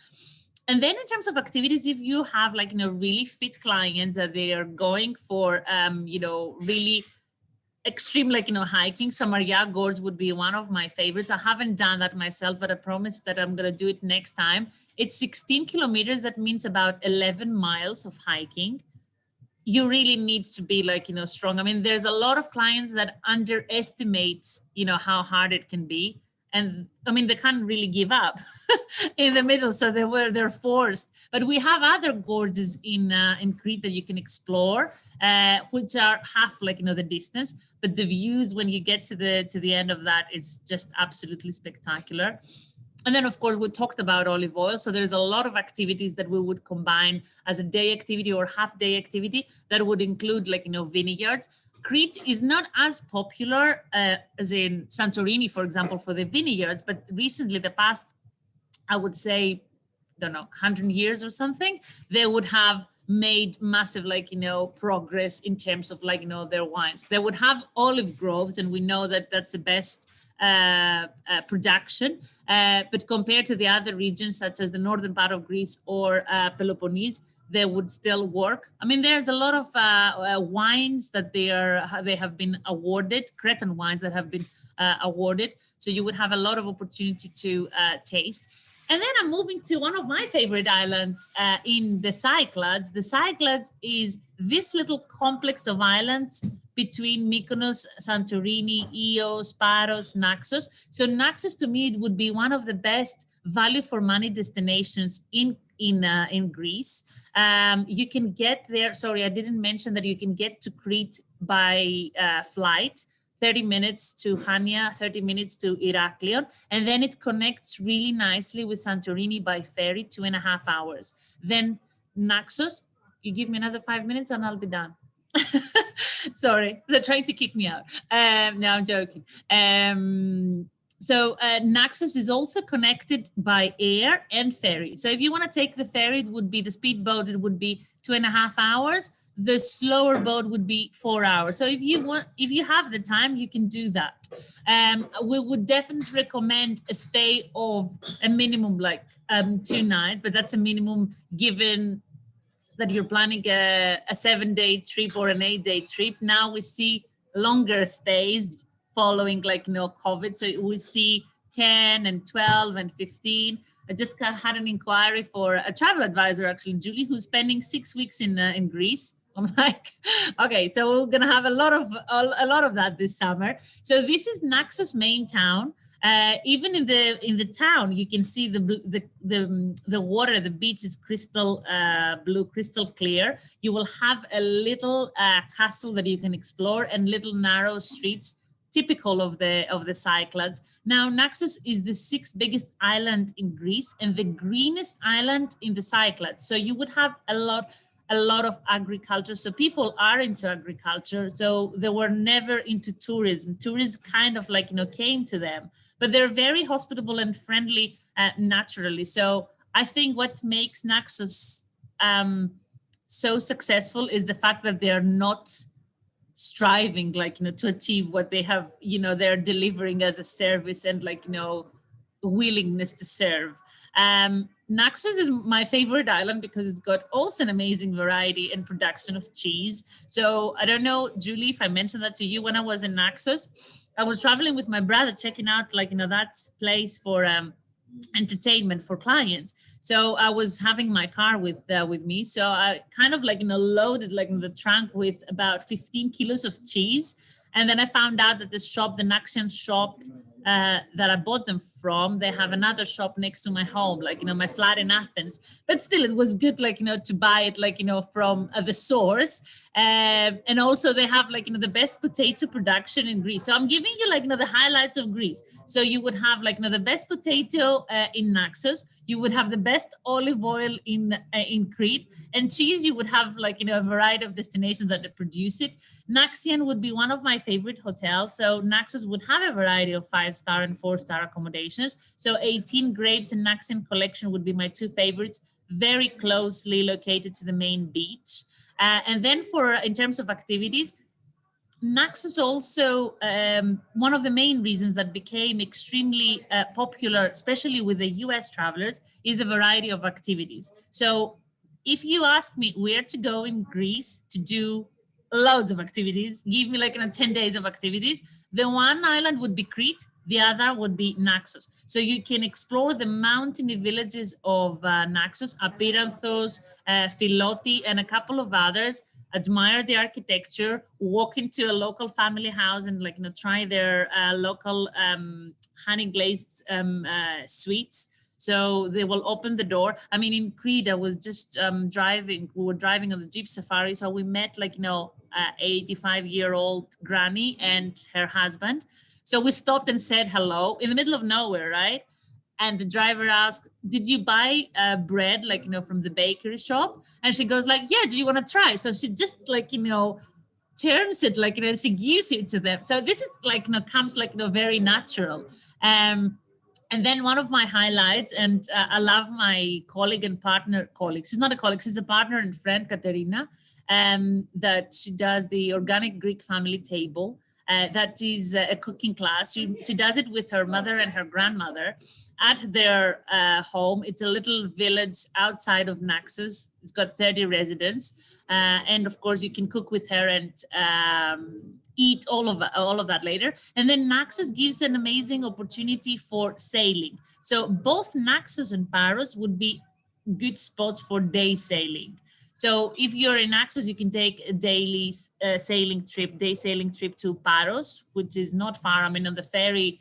And then in terms of activities, if you have, like, you know, really fit clients that they are going for, you know, really extreme, like, you know, hiking, Samaria Gorge would be one of my favorites. I haven't done that myself, but I promise that I'm going to do it next time. It's 16 kilometers. That means about 11 miles of hiking. You really need to be, like, you know, strong. I mean, there's a lot of clients that underestimate, you know, how hard it can be. And I mean, they can't really give up in the middle, so they're forced. But we have other gorges in Crete that you can explore, which are half, like, you know, the distance. But the views when you get to the end of that is just absolutely spectacular. And then, of course, we talked about olive oil. So there's a lot of activities that we would combine as a day activity or half-day activity that would include, like, you know, vineyards. Crete is not as popular as in Santorini, for example, for the vineyards, but recently, the past, I would say, don't know, 100 years or something, they would have made massive, like, you know, progress in terms of, like, you know, their wines. They would have olive groves, and we know that that's the best production, but compared to the other regions, such as the northern part of Greece or Peloponnese, they would still work. I mean, there's a lot of wines that they have been awarded, Cretan wines that have been awarded. So you would have a lot of opportunity to taste. And then I'm moving to one of my favorite islands in the Cyclades. The Cyclades is this little complex of islands between Mykonos, Santorini, Ios, Paros, Naxos. So Naxos, to me, it would be one of the best value for money destinations in Greece. You can get there. Sorry, I didn't mention that you can get to Crete by flight. 30 minutes to Chania, 30 minutes to Iraklion, and then it connects really nicely with Santorini by ferry, 2.5 hours. Then Naxos, you give me another 5 minutes and I'll be done. Sorry, they're trying to kick me out. No, I'm joking. So Naxos is also connected by air and ferry. So if you want to take the ferry, it would be the speedboat, it would be 2.5 hours. The slower boat would be 4 hours. So if you have the time, you can do that. We would definitely recommend a stay of a minimum, like 2 nights, but that's a minimum given that you're planning a 7-day trip or an 8-day trip. Now we see longer stays, following like, COVID. So we see 10 and 12 and 15. I just had an inquiry for a travel advisor, actually, Julie, who's spending 6 weeks in Greece. I'm like, okay, so we're gonna have a lot of that this summer. So this is Naxos main town. Even in the town, you can see the water. The beach is crystal blue, crystal clear. You will have a little castle that you can explore and little narrow streets, typical of the Cyclades. Now, Naxos is the 6th biggest island in Greece and the greenest island in the Cyclades. So you would have a lot of agriculture. So people are into agriculture. So they were never into tourism. Tourism kind of like, came to them, but they're very hospitable and friendly naturally. So I think what makes Naxos so successful is the fact that they're not striving like, to achieve what they have, they're delivering as a service and like, willingness to serve. Naxos is my favorite island because it's got also an amazing variety and production of cheese. So I don't know, Julie, if I mentioned that to you when I was in Naxos, I was traveling with my brother, checking out like, that place for entertainment for clients. So I was having my car with me. So I kind of like, loaded like in the trunk with about 15 kilos of cheese. And then I found out that the Naxian shop that I bought them from, they have another shop next to my home, like, my flat in Athens. But still, it was good, like, to buy it, like, from the source. And also they have, like, the best potato production in Greece. So I'm giving you, like, the highlights of Greece. So you would have, like, the best potato in Naxos. You would have the best olive oil in Crete. And cheese, you would have, like, a variety of destinations that produce it. Naxian would be one of my favorite hotels. So Naxos would have a variety of 5-star and 4-star accommodations. So 18 Grapes and Naxian Collection would be my two favorites, very closely located to the main beach. And then in terms of activities, Naxos also, one of the main reasons that became extremely popular, especially with the US travelers, is the variety of activities. So if you ask me where to go in Greece to do loads of activities, give me like 10 days of activities, the one island would be Crete, the other would be Naxos. So you can explore the mountainy villages of Naxos, Apiranthos, Philoti, and a couple of others, admire the architecture, walk into a local family house and try their local honey glazed sweets. So they will open the door. I mean, in Crete, I was just we were driving on the Jeep Safari. So we met 85-year-old granny and her husband. So we stopped and said hello in the middle of nowhere, right? And the driver asked, did you buy bread, from the bakery shop? And she goes yeah, do you want to try? So she just turns it, she gives it to them. So this is comes very natural. And then one of my highlights, and I love my colleague, she's not a colleague, she's a partner and friend, Katerina, that she does the Organic Greek Family Table. That is a cooking class. She does it with her mother and her grandmother at their home. It's a little village outside of Naxos. It's got 30 residents. And of course, you can cook with her and eat all of that later. And then Naxos gives an amazing opportunity for sailing. So both Naxos and Paros would be good spots for day sailing. So if you're in Naxos, you can take a daily day sailing trip to Paros, which is not far. I mean, on the ferry,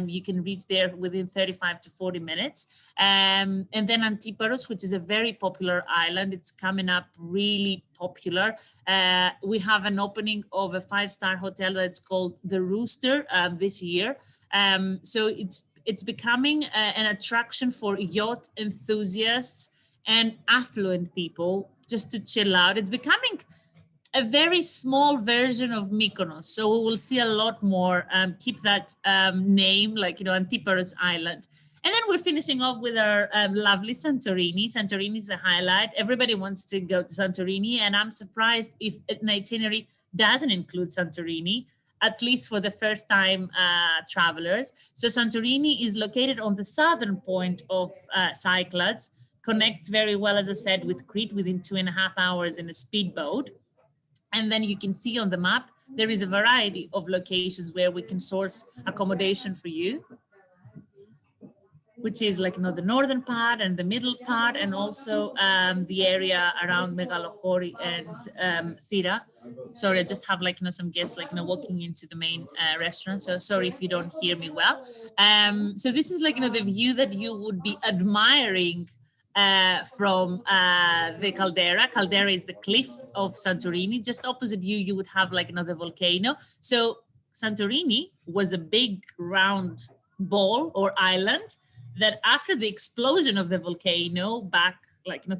you can reach there within 35 to 40 minutes. And then Antiparos, which is a very popular island. It's coming up really popular. We have an opening of a 5-star hotel that's called The Rooster this year. So it's becoming an attraction for yacht enthusiasts and affluent people just to chill out. It's becoming a very small version of Mykonos. So we will see a lot more. Keep that name, Antiparos Island. And then we're finishing off with our lovely Santorini. Santorini is a highlight. Everybody wants to go to Santorini, and I'm surprised if an itinerary doesn't include Santorini, at least for the first time travelers. So Santorini is located on the southern point of Cyclades, connects very well, as I said, with Crete within 2.5 hours in a speedboat. And then you can see on the map there is a variety of locations where we can source accommodation for you, which is like, the northern part and the middle part, and also the area around Megalochori and Thira. Sorry, I just have some guests walking into the main restaurant. So sorry if you don't hear me well. So this is the view that you would be admiring from the caldera. Caldera is the cliff of Santorini. Just opposite you, you would have the volcano. So Santorini was a big round ball or island that after the explosion of the volcano back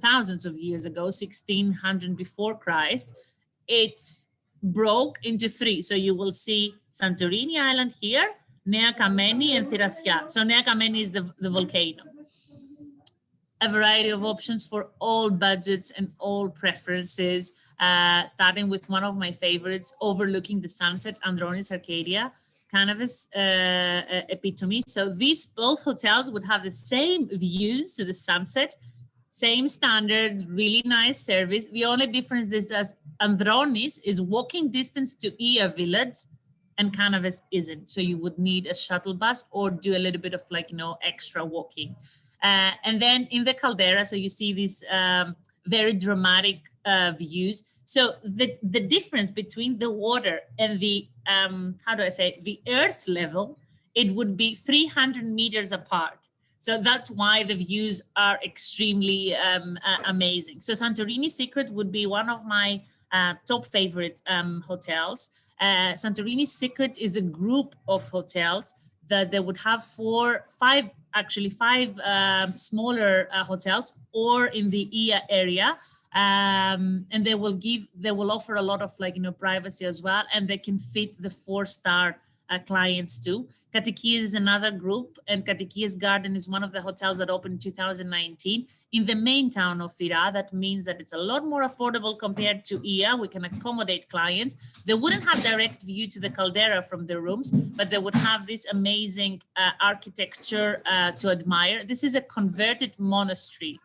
thousands of years ago, 1600 before Christ, it broke into three. So you will see Santorini Island here, Nea Kameni and Thirassia. So Nea Kameni is the volcano. A variety of options for all budgets and all preferences, starting with one of my favorites, overlooking the sunset, Andronis Arcadia, Cannabis epitome. So these both hotels would have the same views to the sunset, same standards, really nice service. The only difference is that Andronis is walking distance to Ia Village and Cannabis isn't. So you would need a shuttle bus or do a little bit of extra walking. And then in the caldera, so you see these very dramatic views. So the difference between the water and the, the earth level, it would be 300 meters apart. So that's why the views are extremely amazing. So Santorini Secret would be one of my top favorite hotels. Santorini Secret is a group of hotels that they would have five smaller hotels or in the Ia area. And they will offer a lot of privacy as well, and they can fit the 4-star clients too. Katikias is another group, and Katikias Garden is one of the hotels that opened in 2019 in the main town of Thira. That means that it's a lot more affordable compared to Ia. We can accommodate clients. They wouldn't have direct view to the caldera from the rooms, but they would have this amazing architecture to admire. This is a converted monastery.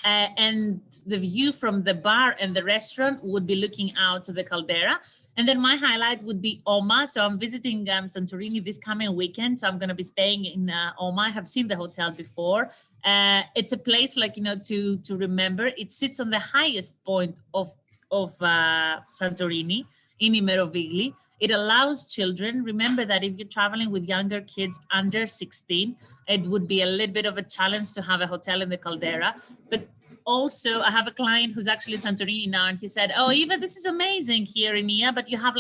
And the view from the bar and the restaurant would be looking out to the caldera. And then my highlight would be Oma. So I'm visiting Santorini this coming weekend. So I'm going to be staying in Oma. I have seen the hotel before. It's a place to remember. It sits on the highest point of Santorini in Imerovigli. It allows children. Remember that if you're traveling with younger kids under 16, it would be a little bit of a challenge to have a hotel in the caldera. But also, I have a client who's actually in Santorini now, and he said, "Oh, Eva, this is amazing here in Ia, but you have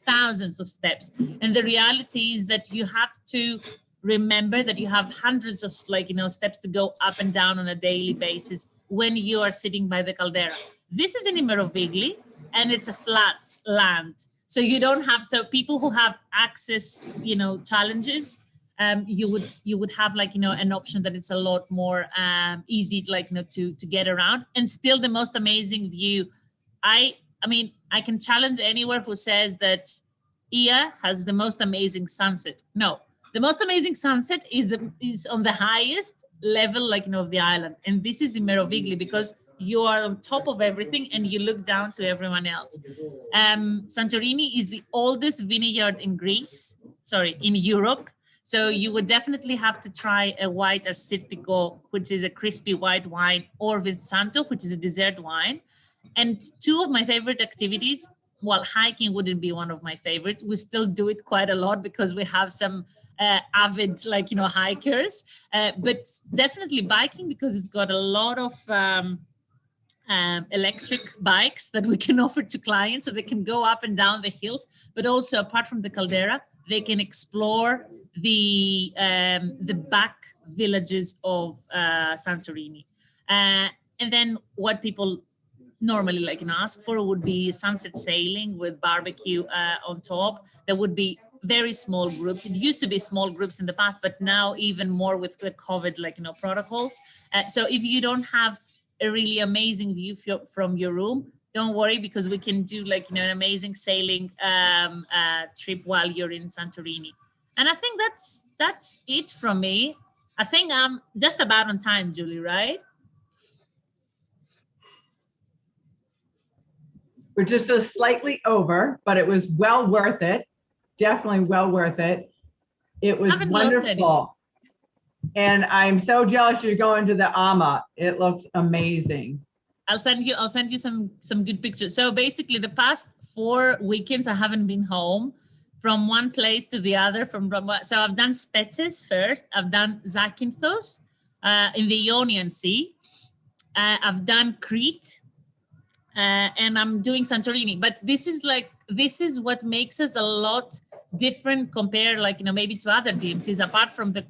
thousands of steps." And the reality is that you have to remember that you have hundreds of steps to go up and down on a daily basis when you are sitting by the caldera. This is in Imerovigli, and it's a flat land. So you don't have, so people who have access, challenges, you would have an option that it's a lot more easy to get around, and still the most amazing view. I mean, I can challenge anywhere who says that Ia has the most amazing sunset. No, the most amazing sunset is on the highest level of the island, and this is in Imerovigli because you are on top of everything and you look down to everyone else. Santorini is the oldest vineyard in Europe. So you would definitely have to try a white Assyrtiko, which is a crispy white wine, or Vinsanto, which is a dessert wine. And two of my favorite activities, well, hiking wouldn't be one of my favorites. We still do it quite a lot because we have some avid hikers, but definitely biking because it's got a lot of electric bikes that we can offer to clients so they can go up and down the hills, but also apart from the caldera, they can explore the back villages of Santorini. And then what people normally ask for would be sunset sailing with barbecue on top. There would be very small groups. It used to be small groups in the past, but now even more with the COVID protocols. So if you don't have a really amazing view from your room, don't worry, because we can do an amazing sailing trip while you're in Santorini. And I think that's it from me. I think I'm just about on time, Julie, right? We're just a slightly over, but it was well worth it. Definitely well worth it. It was Haven't lost any. wonderful. And I'm so jealous you're going to the AMA. It looks amazing. I'll send you some good pictures. So basically the past 4 weekends I haven't been home from one place to the other so I've done Spetses first, I've done Zakynthos in the Ionian Sea. I've done Crete and I'm doing Santorini, but this is what makes us a lot different compared maybe to other DMCs, apart from the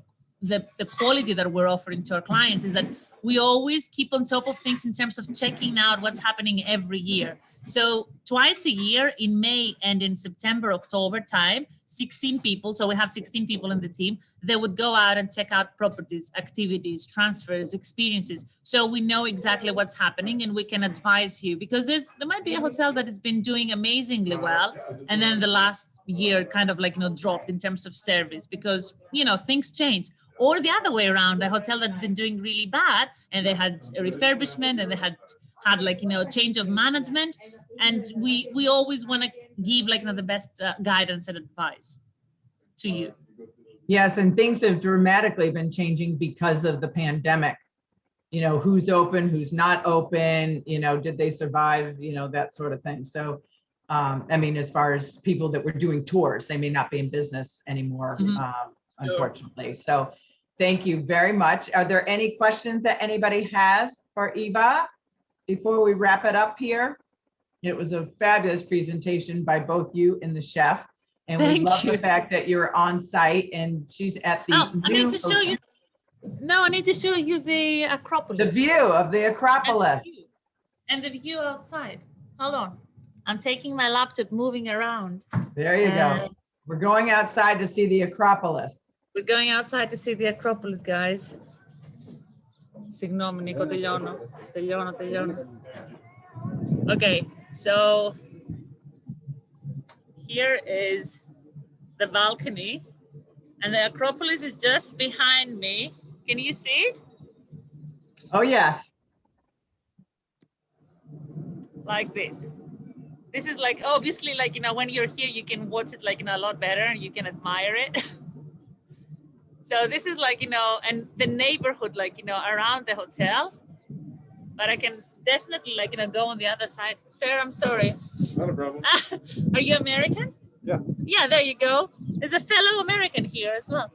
quality that we're offering to our clients, is that we always keep on top of things in terms of checking out what's happening every year. So twice a year in May and in September, October time, 16 people, so we have 16 people in the team, they would go out and check out properties, activities, transfers, experiences. So we know exactly what's happening and we can advise you, because there might be a hotel that has been doing amazingly well, and then the last year kind of dropped in terms of service because, things change. Or the other way around, a hotel that's been doing really bad and they had a refurbishment and they had change of management. And we always want to give the best guidance and advice to you. Yes, and things have dramatically been changing because of the pandemic. Who's open, who's not open, did they survive, that sort of thing. So, as far as people that were doing tours, they may not be in business anymore, unfortunately. So thank you very much. Are there any questions that anybody has for Eva before we wrap it up here? It was a fabulous presentation by both you and the chef. And we love the fact that you're on site and she's at the I need to show you. No, I need to show you the Acropolis. The view of the Acropolis. And the view outside. Hold on. I'm taking my laptop, moving around. There you go. We're going outside to see the Acropolis. We're going outside to see the Acropolis, guys. Signomi, Nico, Tegliano. Okay, so here is the balcony and the Acropolis is just behind me. Can you see? Oh, yes. Like this. This is obviously when you're here, you can watch it a lot better and you can admire it. So this is and the neighborhood around the hotel, but I can definitely go on the other side. Sir, I'm sorry. Not a problem. Are you American? Yeah. Yeah, there you go. There's a fellow American here as well.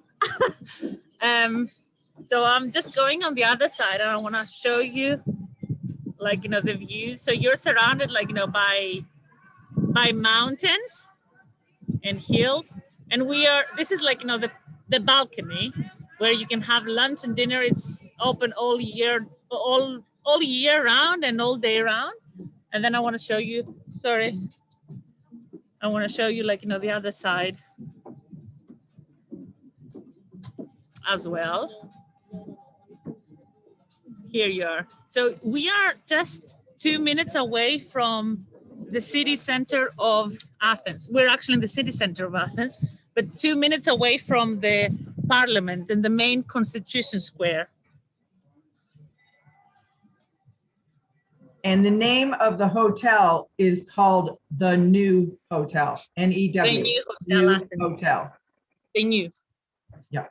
So I'm just going on the other side and I want to show you the views. So you're surrounded by mountains and hills, and this is the balcony where you can have lunch and dinner. It's open all year round and all day round. And then I want to show you, I want to show you the other side as well. Here you are. So we are just 2 minutes away from the city center of Athens. We're actually in the city center of Athens, but 2 minutes away from the parliament and the main Constitution Square. And the name of the hotel is called The New Hotel, N-E-W. The New Hotel. New Hotel. The New. Yeah.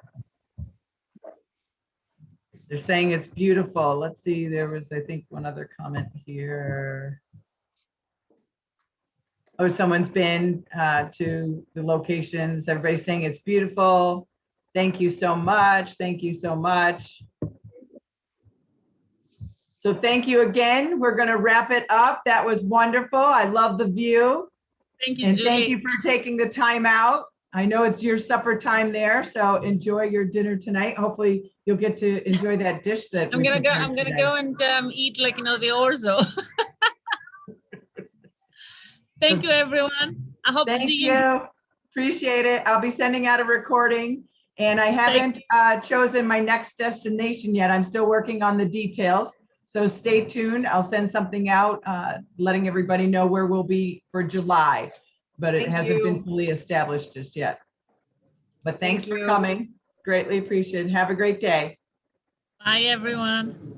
They're saying it's beautiful. Let's see, there was, I think, one other comment here. Oh, someone's been to the locations. Everybody's saying it's beautiful. Thank you so much. Thank you so much. So thank you again. We're going to wrap it up. That was wonderful. I love the view. Thank you, And Julie. thank you for taking the time out. I know it's your supper time there, so enjoy your dinner tonight. Hopefully you'll get to enjoy that dish that I'm gonna go and eat the orzo. Thank you, everyone. I hope to Thank see you. you. Appreciate it. I'll be sending out a recording, and I haven't chosen my next destination yet. I'm still working on the details. So stay tuned. I'll send something out letting everybody know where we'll be for July, but it Thank hasn't you. been fully established just yet. But thanks Thank for you. coming. Greatly appreciated. Have a great day. Bye, everyone.